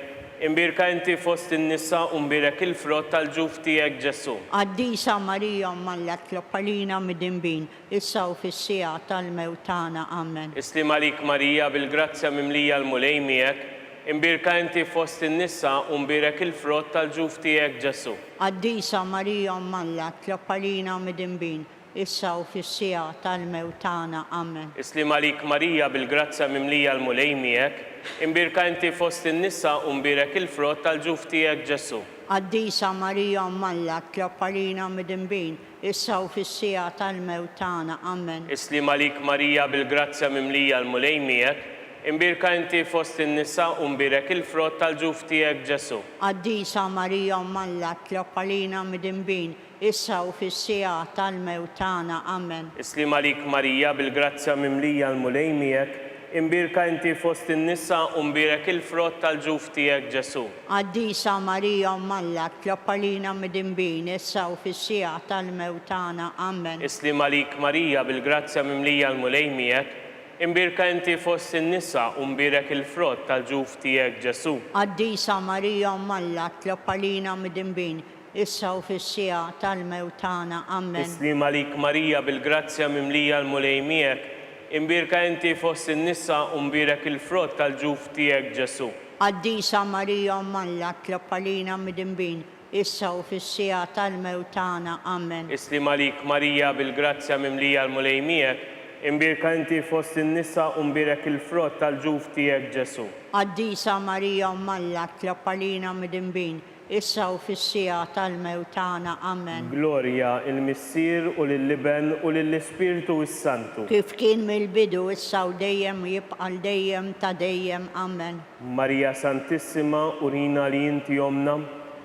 Speaker 2: imbirka inti fost in-nisa u mbirek il-frott tal-ġuf tiegħek Ġesu.
Speaker 3: Qaddisa Marija Malla tlob għalina mid-imbin, issa u fis-sija tal-mewt tagħna. Amen.
Speaker 2: Islim għalik Marija bil-grazzja mimlija l-mulej miegħek, imbirka inti fost in-nisa u mbirek il-frott tal-ġuf tiegħek Ġesu.
Speaker 3: Qaddisa Marija Malla tlob għalina mid-imbin, issa u fis-sija tal-mewt tagħna. Amen.
Speaker 2: Islim għalik Marija bil-grazzja mimlija l-mulej miegħek, imbirka inti fost in-nisa u mbirek il-frott tal-ġuf tiegħek Ġesu.
Speaker 3: Qaddisa Marija Malla tlob għalina mid-imbin, issa u fis-sija tal-mewt tagħna. Amen.
Speaker 2: Islim għalik Marija bil-grazzja mimlija l-mulej miegħek, imbirka inti fost in-nisa u mbirek il-frott tal-ġuf tiegħek Ġesu.
Speaker 3: Qaddisa Marija Malla tlob għalina mid-imbin, issa u fis-sija tal-mewt tagħna. Amen.
Speaker 2: Islim għalik Marija bil-grazzja mimlija l-mulej miegħek, imbirka inti fost in-nisa u mbirek il-frott tal-ġuf tiegħek Ġesu.
Speaker 3: Qaddisa Marija Malla tlob għalina mid-imbin, issa u fis-sija tal-mewt tagħna. Amen.
Speaker 2: Islim għalik Marija bil-grazzja mimlija l-mulej miegħek, imbirka inti fost in-nisa u mbirek il-frott tal-ġuf tiegħek Ġesu.
Speaker 3: Qaddisa Marija Malla tlob għalina mid-imbin, issa u fis-sija tal-mewt tagħna. Amen.
Speaker 2: Islim għalik Marija bil-grazzja mimlija l-mulej miegħek, imbirka inti fost in-nisa u mbirek il-frott tal-ġuf tiegħek Ġesu.
Speaker 3: Qaddisa Marija Malla tlob għalina mid-imbin, issa u fis-sija tal-mewt tagħna. Amen.
Speaker 2: Islim għalik Marija bil-grazzja mimlija l-mulej miegħek, imbirka inti fost in-nisa u mbirek il-frott tal-ġuf tiegħek Ġesu.
Speaker 3: Qaddisa Marija Malla tlob għalina mid-imbin, issa u fis-sija tal-mewt tagħna. Amen.
Speaker 2: Glorja il-Missier u lill-Liben u lill-Ispirtu s-Santu.
Speaker 3: Kif kien mill-bidu, issa u dejjem jibqa' dejjem ta' dejjem. Amen.
Speaker 2: Marija Santissima, urina li inti jomna,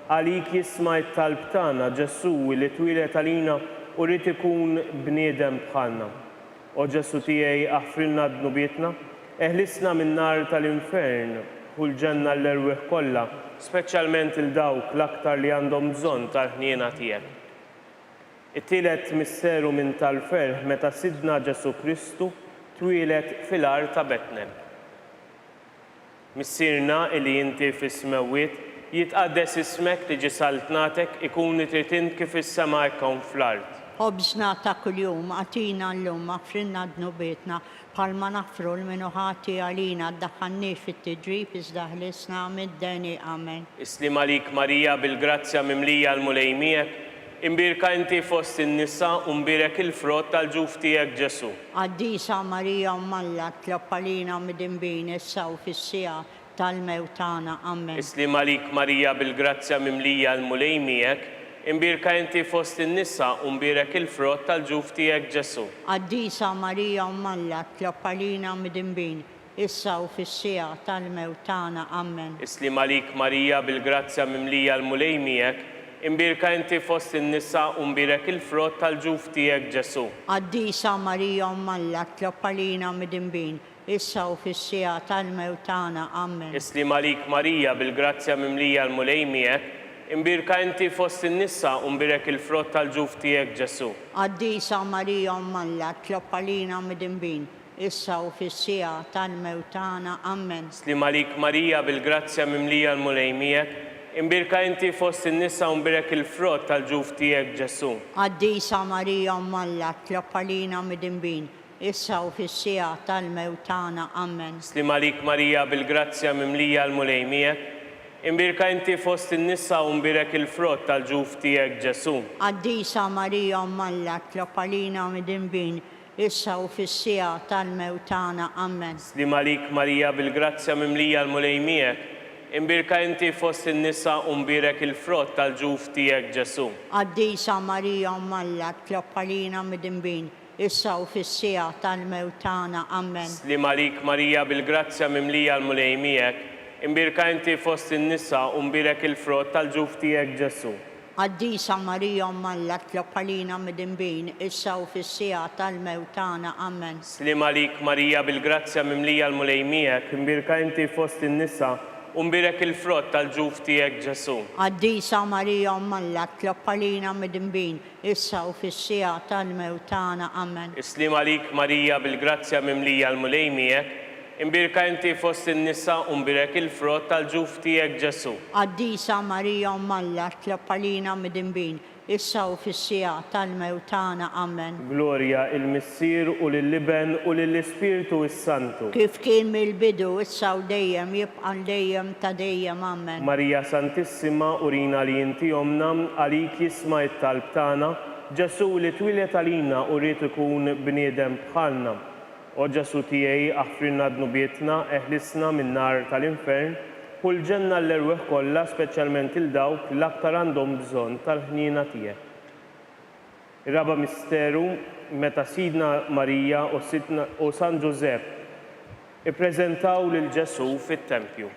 Speaker 2: għalik jisma' it-talb tagħna Ġesu li twilet għalina u rrid ikun bniedem bħalna. O Ġesu tiegħi aħfrilna dnubietna, eħlisna min-nar tal-infern u l-ġenna l-erweħ kollha, speċjalment il-dawk l-aktar li għandhom bżonn tal-ħniena tiegħek. It-tielet misteru minn tal-ferħ meta Sidna Ġesu Kristu twilet fil-art ta' Betlehem. Missierna li inti fis-smewwiet jitqaddes ismek tiġi saltnatek, ikun nitritin kif is-sema hekk hawn fl-ard.
Speaker 3: Ħobżna ta' kuljum atina llum aħfrilna dnubietna bħalma naħfru l-minu ħati għalina, ddaħħalniex fit-tiġrib iżda ħlisna mid-deni. Amen.
Speaker 2: Islim għalik Marija bil-grazzja mimlija l-mulej miegħek, imbirka inti fost in-nisa u mbirek il-frott tal-ġuf tiegħek Ġesu.
Speaker 3: Qaddisa Marija Malla tlob għalina mid-imbin, issa u fis-sija tal-mewt tagħna. Amen.
Speaker 2: Islim għalik Marija bil-grazzja mimlija l-mulej miegħek, imbirka inti fost in-nisa u mbirek il-frott tal-ġuf tiegħek Ġesu.
Speaker 3: Qaddisa Marija Malla tlob għalina mid-imbin, issa u fis-sija tal-mewt tagħna. Amen.
Speaker 2: Islim għalik Marija bil-grazzja mimlija l-mulej miegħek, imbirka inti fost in-nisa u mbirek il-frott tal-ġuf tiegħek Ġesu.
Speaker 3: Qaddisa Marija Malla tlob għalina mid-imbin, issa u fis-sija tal-mewt tagħna. Amen.
Speaker 2: Islim għalik Marija bil-grazzja mimlija l-mulej miegħek, imbirka inti fost in-nisa u mbirek il-frott tal-ġuf tiegħek Ġesu.
Speaker 3: Qaddisa Marija Umm Alla, tlob għalina midinbin, issa u fis-sija tal-mewt tagħna. Amen.
Speaker 2: Islim għalik Marija bil-grazzja mimlija l-mulej miegħek, imbirka inti fost in-nisa u mbirek il-frott tal-ġuf tiegħek Ġesu.
Speaker 3: Qaddisa Marija Umm Alla, tlob għalina midinbin, issa u fis-sija tal-mewt tagħna. Amen.
Speaker 2: Islim għalik Marija bil-grazzja mimlija l-mulej miegħek, imbirka inti fost in-nisa u mbirek il-frott tal-ġuf tiegħek Ġesu.
Speaker 3: Qaddisa Marija Umm Alla, tlob għalina midinbin, issa u fis-sija tal-mewt tagħna. Amen.
Speaker 2: Islim għalik Marija bil-grazzja mimlija l-mulej miegħek, imbirka inti fost in-nisa u mbirek il-frott tal-ġuf tiegħek Ġesu.
Speaker 3: Qaddisa Marija Umm Alla, tlob għalina midinbin, issa u fis-sija tal-mewt tagħna. Amen.
Speaker 2: Islim għalik Marija bil-grazzja mimlija l-mulej miegħek, imbirka inti fost in-nisa u mbirek il-frott tal-ġuf tiegħek Ġesu.
Speaker 3: Qaddisa Marija Umm Alla, tlob għalina midinbin, issa u fis-sija tal-mewt tagħna. Amen.
Speaker 2: Islim għalik Marija bil-grazzja mimlija l-mulej miegħek, imbirka inti fost in-nisa u mbirek il-frott tal-ġuf tiegħek Ġesu.
Speaker 3: Qaddisa Marija Umm Alla, tlob għalina midinbin, issa u fis-sija tal-mewt tagħna. Amen.
Speaker 2: Islim għalik Marija bil-grazzja mimlija l-mulej miegħek, imbirka inti fost in-nisa u mbirek il-frott tal-ġuf tiegħek Ġesu.
Speaker 3: Qaddisa Marija Umm Alla, tlob għalina midinbin, issa u fis-sija tal-mewt tagħna. Amen.
Speaker 2: Glorja il-Missier u lill-Liben u lill-Ispiritu s-Santu.
Speaker 3: Kif kien mill-bidu, issa u dejjem, jibqa' dejjem ta' dejjem. Amen.
Speaker 2: Marija Santissima, urina li inti omna, għalik jisma' it-talb tagħna, Ġesu li twilet għalina u rrid ikun bniedem bħalna. O Ġesu tiegħi aħfirna dnubietna, eħlisna min-nar tal-infern, u l-ġenna l-erweħ kollha, speċjalment il-dawk l-aktar għandhom bżonn tal-ħniena tiegħek. Ir-raba misteru meta Sidna Marija u San Ġusepp ippreżentaw lil Ġesu fit-Tempju.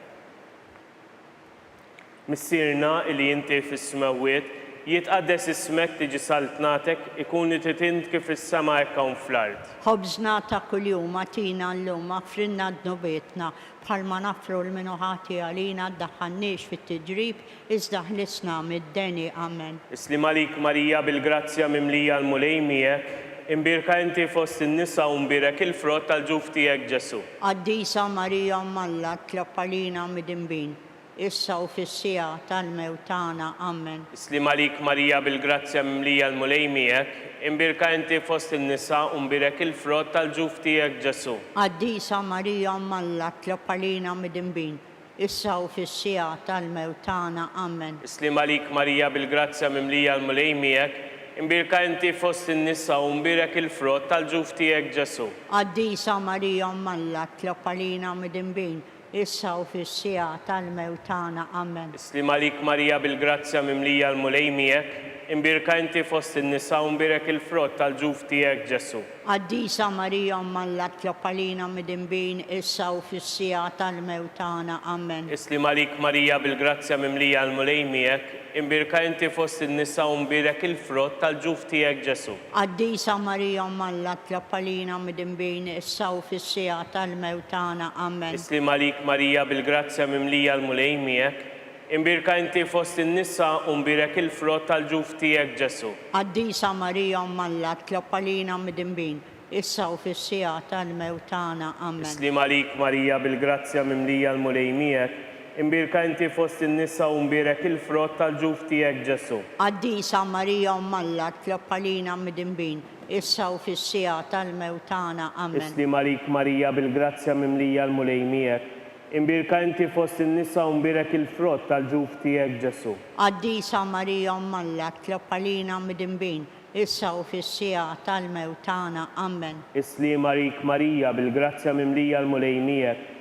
Speaker 2: Missierna li inti fis-smawiet jitqaddes ismek tiġi saltnatek ikun titint kif is-sema hekk hawn fl-ard.
Speaker 3: Ħobżna ta' kuljum atina llum aħfrinna dnubietna bħalma nafru l-minuħati għalina ddaħħalniex fit-tiġrib iżda ħlisna mid-deni. Amen.
Speaker 2: Islim għalik Marija bil-grazzja mimlija l-mulej miegħek, imbirka inti fost in-nisa u mbirek il-frott tal-ġuf tiegħek Ġesu.
Speaker 3: Qaddisa Marija Umm Alla, tlob għalina midinbin, issa u fis-sija tal-mewt tagħna. Amen.
Speaker 2: Islim għalik Marija bil-grazzja mimlija l-mulej miegħek, imbirka inti fost in-nisa u mbirek il-frott tal-ġuf tiegħek Ġesu.
Speaker 3: Qaddisa Marija Umm Alla, tlob għalina midinbin, issa u fis-sija tal-mewt tagħna. Amen.
Speaker 2: Islim għalik Marija bil-grazzja mimlija l-mulej miegħek, imbirka inti fost in-nisa u mbirek il-frott tal-ġuf tiegħek Ġesu.
Speaker 3: Qaddisa Marija Umm Alla, tlob għalina midinbin, issa u fis-sija tal-mewt tagħna. Amen.
Speaker 2: Islim għalik Marija bil-grazzja mimlija l-mulej miegħek, imbirka inti fost in-nisa u mbirek il-frott tal-ġuf tiegħek Ġesu.
Speaker 3: Qaddisa Marija Umm Alla, tlob għalina midinbin, issa u fis-sija tal-mewt tagħna. Amen.
Speaker 2: Islim għalik Marija bil-grazzja mimlija l-mulej miegħek, imbirka inti fost in-nisa u mbirek il-frott tal-ġuf tiegħek Ġesu.
Speaker 3: Qaddisa Marija Umm Alla, tlob għalina midinbin, issa u fis-sija tal-mewt tagħna. Amen.
Speaker 2: Islim għalik Marija bil-grazzja mimlija l-mulej miegħek, imbirka inti fost in-nisa u mbirek il-frott tal-ġuf tiegħek Ġesu.
Speaker 3: Qaddisa Marija Umm Alla, tlob għalina midinbin, issa u fis-sija tal-mewt tagħna. Amen.
Speaker 2: Islim għalik Marija bil-grazzja mimlija l-mulej miegħek, imbirka inti fost in-nisa u mbirek il-frott tal-ġuf tiegħek Ġesu.
Speaker 3: Qaddisa Marija Umm Alla, tlob għalina midinbin, issa u fis-sija tal-mewt tagħna. Amen.
Speaker 2: Islim għalik Marija bil-grazzja mimlija l-mulej miegħek, imbirka inti fost in-nisa u mbirek il-frott tal-ġuf tiegħek Ġesu.
Speaker 3: Qaddisa Marija Umm Alla, tlob għalina midinbin, issa u fis-sija tal-mewt tagħna. Amen.
Speaker 2: Islim għalik Marija bil-grazzja mimlija l-mulej miegħek,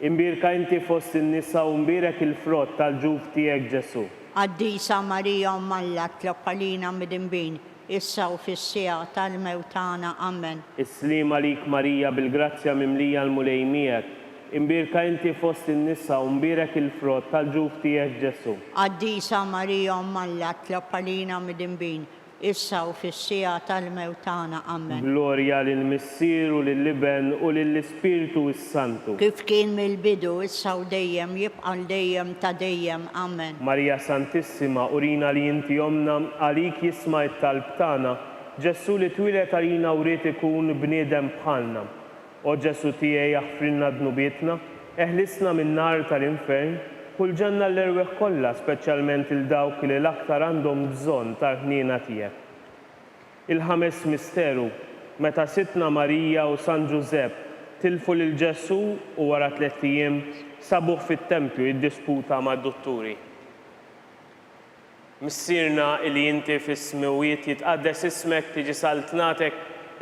Speaker 2: imbirka inti fost in-nisa u mbirek il-frott tal-ġuf tiegħek Ġesu.
Speaker 3: Qaddisa Marija Umm Alla, tlob għalina midinbin, issa u fis-sija tal-mewt tagħna. Amen.
Speaker 2: Islim għalik Marija bil-grazzja mimlija l-mulej miegħek, imbirka inti fost in-nisa u mbirek il-frott tal-ġuf tiegħek Ġesu.
Speaker 3: Qaddisa Marija Umm Alla, tlob għalina midinbin, issa u fis-sija tal-mewt tagħna. Amen.
Speaker 2: Glorja lill-Missier u lill-Iben u lill-Ispirtu s-Santu.
Speaker 3: Kif kien mill-bidu, issa u dejjem jibqa' dejjem ta' dejjem. Amen.
Speaker 2: Marija Santissima, urina li inti omna, għalik jisma' it-talb tagħna, Ġesu li twilet għalina u rrid ikun bniedem bħalna. O Ġesu tiegħi jaħfrilna dnubietna, eħlisna min-nar tal-infern, kull ġenna l-erweħ kollha, speċjalment il-dawk li l-aktar għandhom bżonn tal-ħniena tiegħek. Il-ħames misteru, meta Sitna Marija u San Giuseppe tilfu lil Ġesu u wara 3 ijiem sabuh fit-tempju jiddisputa mad-dutturi. Missierna li inti fis-smiwiet jitqaddes ismek tiġi saltnatek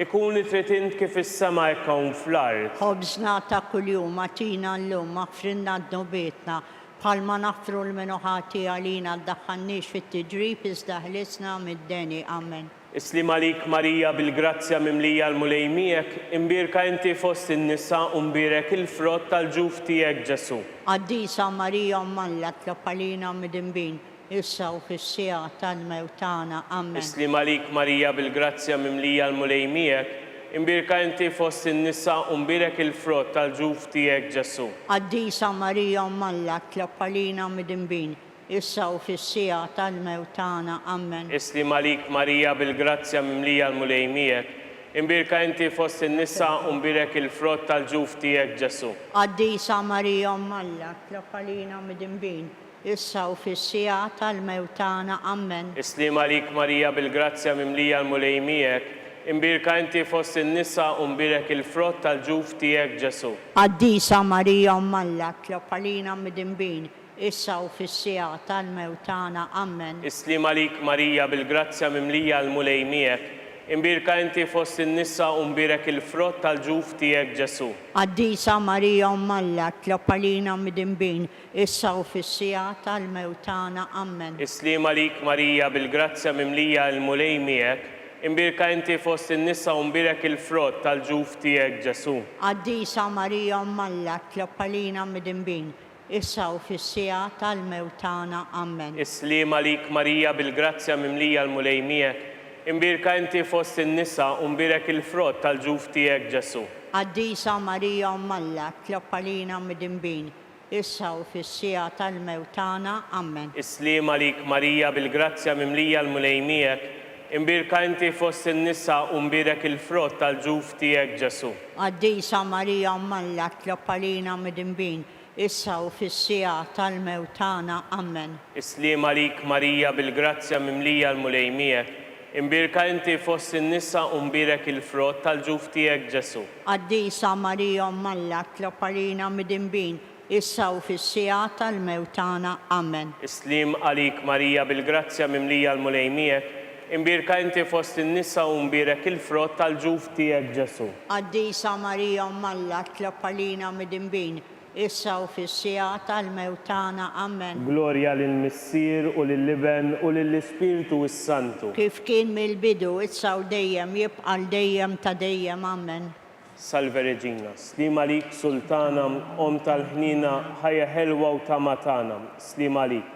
Speaker 2: ikun trid int kif is-sema hekk hawn fl-ard.
Speaker 3: Ħobżna ta' kuljum atina llum aħfrilna dnubietna bħalma naħfru l-minuħati għalina ddaħħalniex fit-tiġrib iżda ħlisna mid-deni. Amen.
Speaker 2: Islim għalik Marija bil-grazzja mimlija l-mulejmijek, imbirka inti fost in-nisa u mbirek il-frott tal-ġuf tiegħek Ġesu.
Speaker 3: Qaddisa Marija Mmalla tlob għalina mid-imbin, issa u fis-sija tal-mewt tagħna. Amen.
Speaker 2: Islim għalik Marija bil-grazzja mimlija l-mulejmijek, imbirka inti fost in-nisa u mbirek il-frott tal-ġuf tiegħek Ġesu.
Speaker 3: Qaddisa Marija Mmalla tlob għalina mid-imbin, issa u fis-sija tal-mewt tagħna. Amen.
Speaker 2: Islim għalik Marija bil-grazzja mimlija l-mulejmijek, imbirka inti fost in-nisa u mbirek il-frott tal-ġuf tiegħek Ġesu.
Speaker 3: Qaddisa Marija Mmalla tlob għalina mid-imbin, issa u fis-sija tal-mewt tagħna. Amen.
Speaker 2: Islim għalik Marija bil-grazzja mimlija l-mulejmijek, imbirka inti fost in-nisa u mbirek il-frott tal-ġuf tiegħek Ġesu.
Speaker 3: Qaddisa Marija Mmalla tlob għalina mid-imbin, issa u fis-sija tal-mewt tagħna. Amen.
Speaker 2: Islim għalik Marija bil-grazzja mimlija l-mulejmijek, imbirka inti fost in-nisa u mbirek il-frott tal-ġuf tiegħek Ġesu.
Speaker 3: Qaddisa Marija Mmalla tlob għalina mid-imbin, issa u fis-sija tal-mewt tagħna. Amen.
Speaker 2: Islim għalik Marija bil-grazzja mimlija l-mulejmijek, imbirka inti fost in-nisa u mbirek il-frott tal-ġuf tiegħek Ġesu.
Speaker 3: Qaddisa Marija Mmalla tlob għalina mid-imbin, issa u fis-sija tal-mewt tagħna. Amen.
Speaker 2: Islim għalik Marija bil-grazzja mimlija l-mulejmijek, imbirka inti fost in-nisa u mbirek il-frott tal-ġuf tiegħek Ġesu.
Speaker 3: Qaddisa Marija Mmalla tlob għalina mid-imbin, issa u fis-sija tal-mewt tagħna. Amen.
Speaker 2: Islim għalik Marija bil-grazzja mimlija l-mulejmijek, imbirka inti fost in-nisa u mbirek il-frott tal-ġuf tiegħek Ġesu.
Speaker 3: Qaddisa Marija Mmalla tlob għalina mid-imbin, issa u fis-sija tal-mewt tagħna. Amen.
Speaker 2: Islim għalik Marija bil-grazzja mimlija l-mulejmijek, imbirka inti fost in-nisa u mbirek il-frott tal-ġuf tiegħek Ġesu.
Speaker 3: Qaddisa Marija Mmalla tlob għalina mid-imbin, issa u fis-sija tal-mewt tagħna. Amen.
Speaker 2: Islim għalik Marija bil-grazzja mimlija l-mulejmijek, imbirka inti fost in-nisa u mbirek il-frott tal-ġuf tiegħek Ġesu.
Speaker 3: Qaddisa Marija Mmalla tlob għalina mid-imbin, issa u fis-sija tal-mewt tagħna. Amen.
Speaker 2: Glorja lill-Missier u lill-Iben u lill-Ispirtu s-Santu.
Speaker 3: Kif kien mill-bidu, issa u dejjem jibqa' dejjem ta' dejjem. Amen.
Speaker 2: Salve Regina, slim għalik Sultana, om tal-ħnina, ħajja ħelwa u tamatana, slim għalik.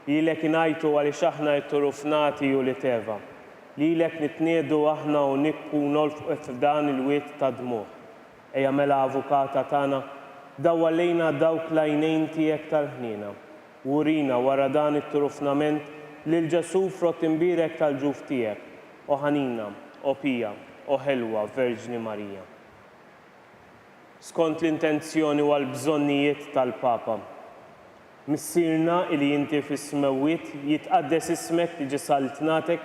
Speaker 2: Lilek inajtu għaliex aħna t-turufnati u li teva. Lilek nitniedu aħna u nikku nolfqu f'dan il-wiet ta' dmuħ. Eja mela avukata tagħna, daw għalejna dawk lajnejn tiegħek tal-ħnina. Urina wara dan it-turufnament lil Ġesu frott imbirek tal-ġuf tiegħek. O ħanina, o pija, o ħelwa Verġni Marija. Skont l-intenzjoni u għal-bżonnijiet tal-Papa, missierna li inti fis-smewiet jitqaddes ismek tiġi saltnatek,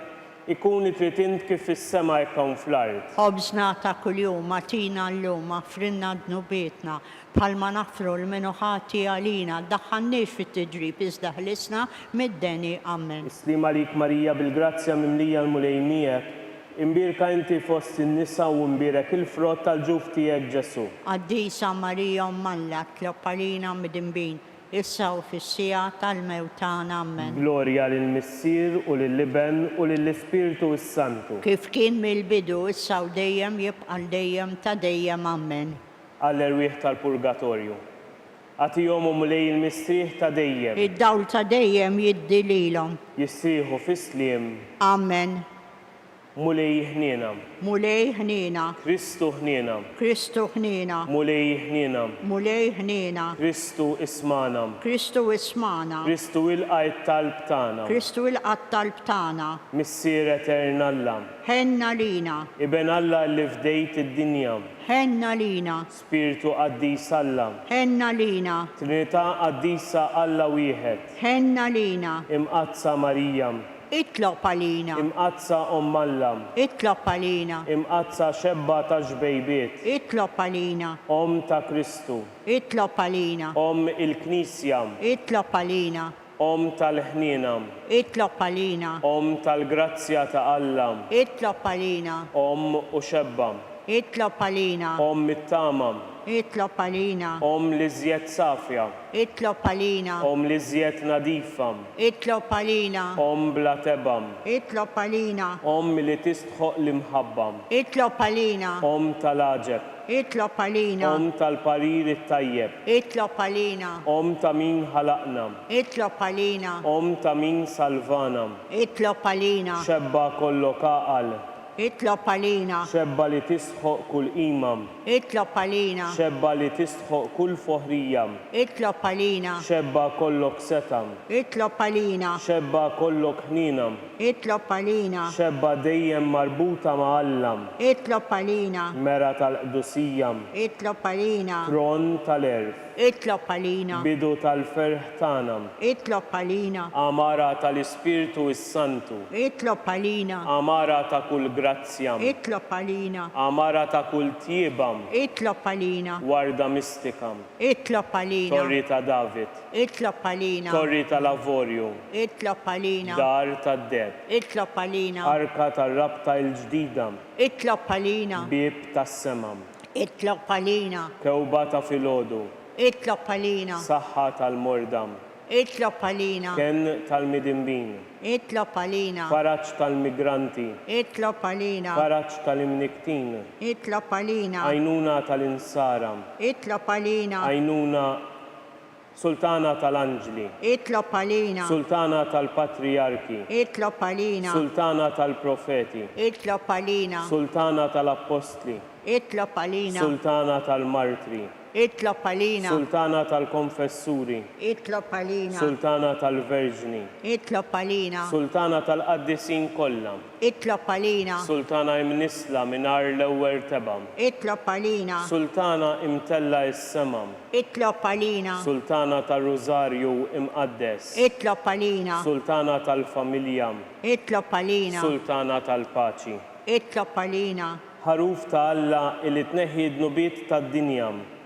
Speaker 2: ikun trid int kif fis-sema hekk hawn fl-ard.
Speaker 3: Ħobżna ta' kuljum atina llum aħfrilna dnubietna bħalma naħfru l-minuħati għalina ddaħħalniex fit-tiġrib iżda ħlisna mid-deni. Amen.
Speaker 2: Islim għalik Marija bil-grazzja mimlija l-mulejmijek, imbirka inti fost in-nisa u mbirek il-frott tal-ġuf tiegħek Ġesu.
Speaker 3: Qaddisa Marija Mmalla tlob għalina mid-imbin, issa u fis-sija tal-mewt tagħna. Amen.
Speaker 2: Glorja lill-Missier u lill-Iben u lill-Ispirtu s-Santu.
Speaker 3: Kif kien mill-bidu, issa u dejjem jibqa' dejjem ta' dejjem. Amen.
Speaker 2: Għall-erwieħ tal-Purgatorju. Għatihom mulej il-mistrieħ ta' dejjem.
Speaker 3: Id-dawl ta' dejjem jiddi lilhom.
Speaker 2: Jissieħu fis-sliem.
Speaker 3: Amen.
Speaker 2: mulej ħniena,
Speaker 3: mulej ħnina,
Speaker 2: Kristu ħniena,
Speaker 3: Kristu ħnina,
Speaker 2: mulej ħniena,
Speaker 3: mulej ħnina,
Speaker 2: Kristu ismana,
Speaker 3: Kristu ismana,
Speaker 2: Kristu il-qajt talb tagħna,
Speaker 3: Kristu il-qattalb tagħna,
Speaker 2: missier eterna Alla,
Speaker 3: ħenna lina,
Speaker 2: Iben Alla li fdejt id-dinja,
Speaker 3: ħenna lina,
Speaker 2: Spiritu qaddis Alla,
Speaker 3: ħenna lina,
Speaker 2: Trinità qaddisa Alla wieħed,
Speaker 3: ħenna lina,
Speaker 2: imqazza Marija,
Speaker 3: itlob għalina,
Speaker 2: imqazza Omm Alla,
Speaker 3: itlob għalina,
Speaker 2: imqazza xebba ta' ġbejbiet,
Speaker 3: itlob għalina,
Speaker 2: Om ta' Kristu,
Speaker 3: itlob għalina,
Speaker 2: Om il-Knisja,
Speaker 3: itlob għalina,
Speaker 2: Om tal-ħniena,
Speaker 3: itlob għalina,
Speaker 2: Om tal-grazzja ta' Alla,
Speaker 3: itlob għalina,
Speaker 2: Om u xebba,
Speaker 3: itlob għalina,
Speaker 2: Om it-tama,
Speaker 3: itlob għalina,
Speaker 2: Om li żjed safja,
Speaker 3: itlob għalina,
Speaker 2: Om li żjed nadifa,
Speaker 3: itlob għalina,
Speaker 2: Om bla tebam,
Speaker 3: itlob għalina,
Speaker 2: Om li tistħoq l-imħabba,
Speaker 3: itlob għalina,
Speaker 2: Om tal-aġeb,
Speaker 3: itlob għalina,
Speaker 2: Om tal-parir it-tajjeb,
Speaker 3: itlob għalina,
Speaker 2: Om ta' min ħalaqna,
Speaker 3: itlob għalina,
Speaker 2: Om ta' min salvana,
Speaker 3: itlob għalina,
Speaker 2: xebba kollok aqal,
Speaker 3: itlob għalina,
Speaker 2: xebba li tisħoq kull imam,
Speaker 3: itlob għalina,
Speaker 2: xebba li tisħoq kull foħrija,
Speaker 3: itlob għalina,
Speaker 2: xebba kollok setam,
Speaker 3: itlob għalina,
Speaker 2: xebba kollok ħnina,
Speaker 3: itlob għalina,
Speaker 2: xebba dejjem marbuta ma' Alla,
Speaker 3: itlob għalina,
Speaker 2: mera tal-qdusija,
Speaker 3: itlob għalina,
Speaker 2: tron tal-erf,
Speaker 3: itlob għalina,
Speaker 2: bidu tal-ferħ tagħna,
Speaker 3: itlob għalina,
Speaker 2: amara tal-Ispirtu is-Santu,
Speaker 3: itlob għalina,
Speaker 2: amara ta' kull grazzja,
Speaker 3: itlob għalina,
Speaker 2: amara ta' kull tieba,
Speaker 3: itlob għalina,
Speaker 2: warda mistika,
Speaker 3: itlob għalina,
Speaker 2: torri ta' David,
Speaker 3: itlob għalina,
Speaker 2: torri tal-Avorju,
Speaker 3: itlob għalina,
Speaker 2: dar tad-deb,
Speaker 3: itlob għalina,
Speaker 2: arka tar-rabta l-ġdida,
Speaker 3: itlob għalina,
Speaker 2: bib tas-sema,
Speaker 3: itlob għalina,
Speaker 2: kewba ta' filgħodu,
Speaker 3: itlob għalina,
Speaker 2: saħħa tal-mordam,
Speaker 3: itlob għalina,
Speaker 2: ken tal-midimbin,
Speaker 3: itlob għalina,
Speaker 2: faraġġ tal-migranti,
Speaker 3: itlob għalina,
Speaker 2: faraġġ tal-imniktin,
Speaker 3: itlob għalina,
Speaker 2: għajnuna tal-insara,
Speaker 3: itlob għalina,
Speaker 2: għajnuna sultana tal-anġli,
Speaker 3: itlob għalina,
Speaker 2: sultana tal-patriarki,
Speaker 3: itlob għalina,
Speaker 2: sultana tal-profeti,
Speaker 3: itlob għalina,
Speaker 2: sultana tal-apostli,
Speaker 3: itlob għalina,
Speaker 2: sultana tal-martri,
Speaker 3: itlob għalina,
Speaker 2: sultana tal-konfessuri,
Speaker 3: itlob għalina,
Speaker 2: sultana tal-verġni,
Speaker 3: itlob għalina,
Speaker 2: sultana tal-qaddisin kollha,
Speaker 3: itlob għalina,
Speaker 2: sultana imnisla minar l-ewwel tebam,
Speaker 3: itlob għalina,
Speaker 2: sultana imtella is-sema,
Speaker 3: itlob għalina,
Speaker 2: sultana tal-Rużarju imqaddes,
Speaker 3: itlob għalina,
Speaker 2: sultana tal-familja,
Speaker 3: itlob għalina,
Speaker 2: sultana tal-paċi.
Speaker 3: itlob għalina,
Speaker 2: Ħaruf ta' Alla illi tneħħi d-nubiet tad-dinja,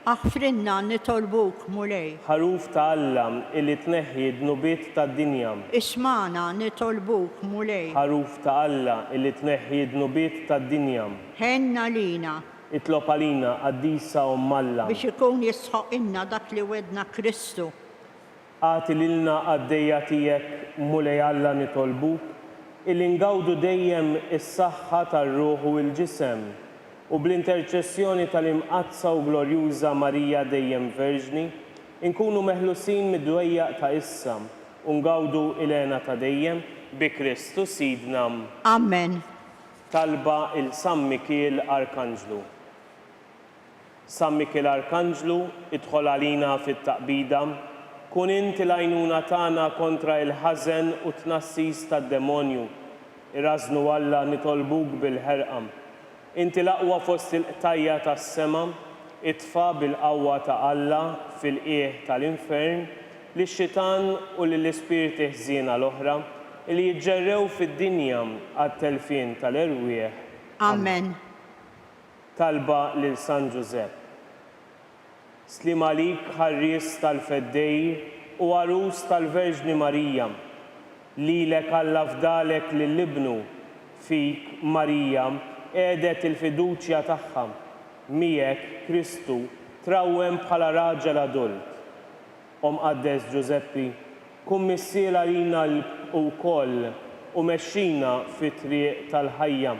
Speaker 3: aħfrinna nitolbuk mulej,
Speaker 2: ħaruf ta' Alla illi tneħħi d-nubiet tad-dinja,
Speaker 3: ismana nitolbuk mulej,
Speaker 2: ħaruf ta' Alla illi tneħħi d-nubiet tad-dinja,
Speaker 3: ħenna lina,
Speaker 2: itlob għalina qaddisa Omm Alla,
Speaker 3: biex ikun jisħoq inna dak li wedna Kristu,
Speaker 2: għati lilna għaddejja tiegħek mulej Alla nitolbuk, illi ngawdu dejjem is-saħħa tar-ruħ u l-ġisem u bl-interċessjoni tal-imqazza u glorjuża Marija dejjem Verġni, inkunu meħlusin mid-dwejjaq ta' issa u ngawdu ilena ta' dejjem bi Kristu Sidna.
Speaker 3: Amen.
Speaker 2: Talba il-San Mikiel Arkanġlu. San Mikiel Arkanġlu, idħol għalina fit-taqbida, kun inti l-għajnuna tagħna kontra il-ħażen u tnassis tad-demonju. Irrażnu Alla nitolbuk bil-ħerqam. Inti l-aqwa fost il-qtajja tas-sema, itfa bil-qawwa ta' Alla fil-qiegħ tal-infern li x-xitan u lill-ispirti ħżiena l-oħra li jiġġerrew fid-dinja għat-telfien tal-erwieħ.
Speaker 3: Amen.
Speaker 2: Talba lil San Giuseppe. Slim għalik ħarries tal-feddej u għarus tal-Verġni Marija, lilek Alla fdalek lill-ibnu fik Marija għedet il-fiduċja tagħha, miegħek Kristu trawwem bħala raġel adult. Qaddes Giuseppi, kun missier għalina wkoll u mexxina fit-triq tal-ħajja.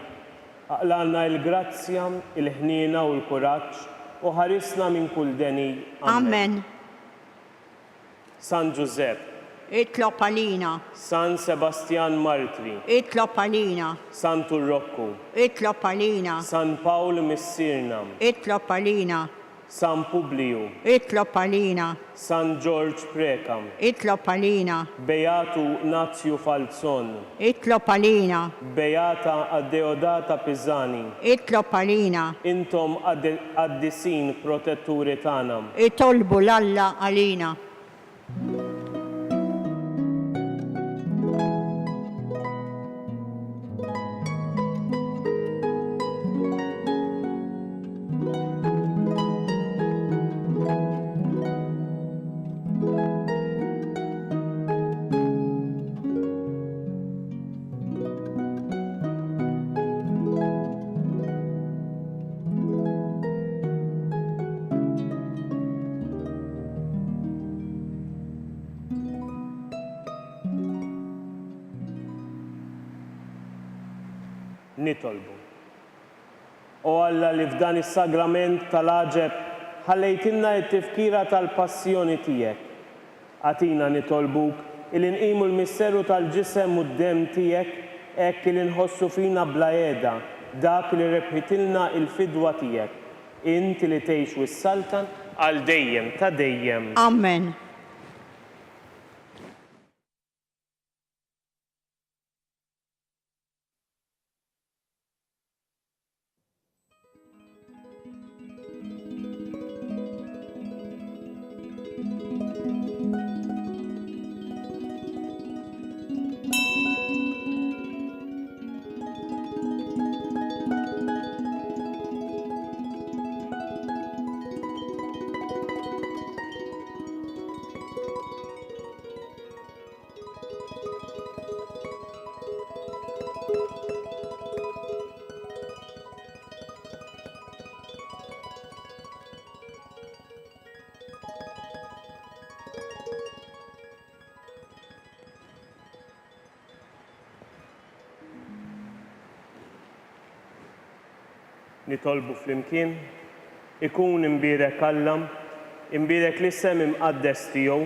Speaker 2: Aqlalna l-grazzja, il-ħniena u l-kuraġġ u ħarisna minn kull deni.
Speaker 3: Amen.
Speaker 2: San Giuseppe,
Speaker 3: Itlob għalina.
Speaker 2: San Sebastian Martri,
Speaker 3: Itlob għalina.
Speaker 2: San Turrocco,
Speaker 3: Itlob għalina.
Speaker 2: San Paul Missirna,
Speaker 3: Itlob għalina.
Speaker 2: San Publiu,
Speaker 3: Itlob għalina.
Speaker 2: San George Prekam,
Speaker 3: Itlob għalina.
Speaker 2: Beatu Nazio Falzon,
Speaker 3: Itlob għalina.
Speaker 2: Beata Addeodata Pisani,
Speaker 3: Itlob għalina.
Speaker 2: intom għaddisin protetturi tanam.
Speaker 3: Itolbu l-Alla għalina.
Speaker 2: Nitolbu. O Alla li f'dan is-sagrament tal-aġeb ħallejtilna t-tifkira tal-passjoni tiegħek. Għatina nitolbuk il-inqimu l-misseru tal-ġisem u d-dem tiegħek hekk li nħossu fina bla qiegħda dak li rebħitilna il-fidwa tiegħek. Inti li tgħix wis-saltan għal dejjem ta' dejjem.
Speaker 3: Amen.
Speaker 2: Nitolbu flimkien, ikun imbirek Alla, imbirek l-isem imqaddes tiegħu,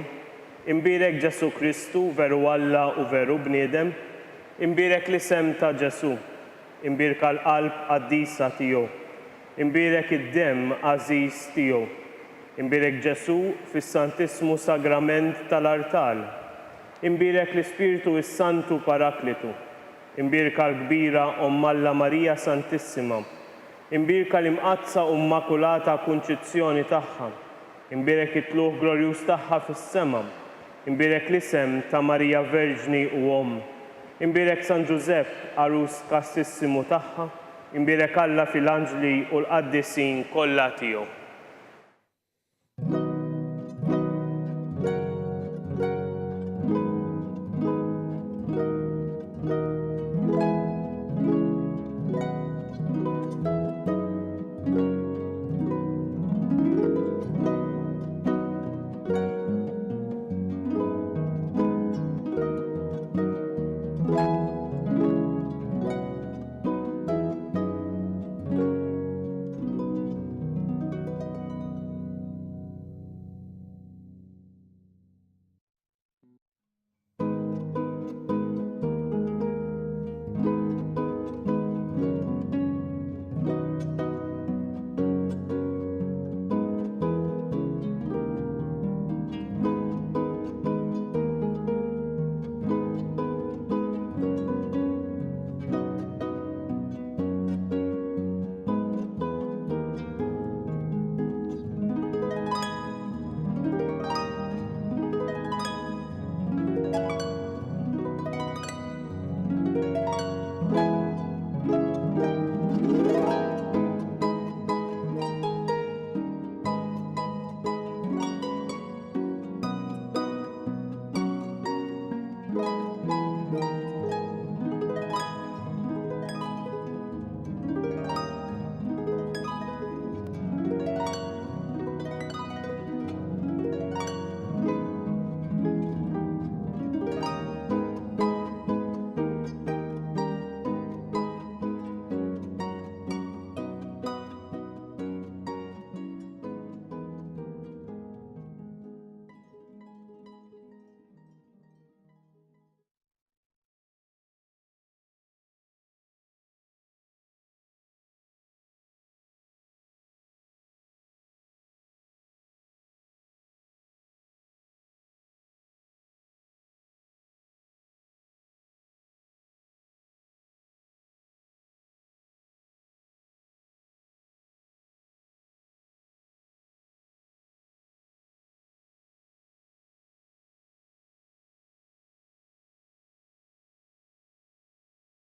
Speaker 2: imbirek Ġesu Kristu veru Alla u veru bniedem, imbirek l-isem ta' Ġesu, imbirek l-qalb qaddisa tiegħu, imbirek id-dem għażiż tiegħu, imbirek Ġesu fis-Santismu Sagrament tal-Artal, imbirek l-Ispiritu is-Santu Paraklitu, imbirek l-kbira Omm Alla Marija Santissima, imbirka l-imqazza u immakulata kunċizzjoni tagħha, imbirek it-tluħ glorjuż tagħha fis-sema, imbirek l-isem ta' Marija Verġni u Omm, imbirek San Ġusepp arus kastissimu tagħha, imbirek Alla fil-anġli u l-qaddisin kollha tiegħu.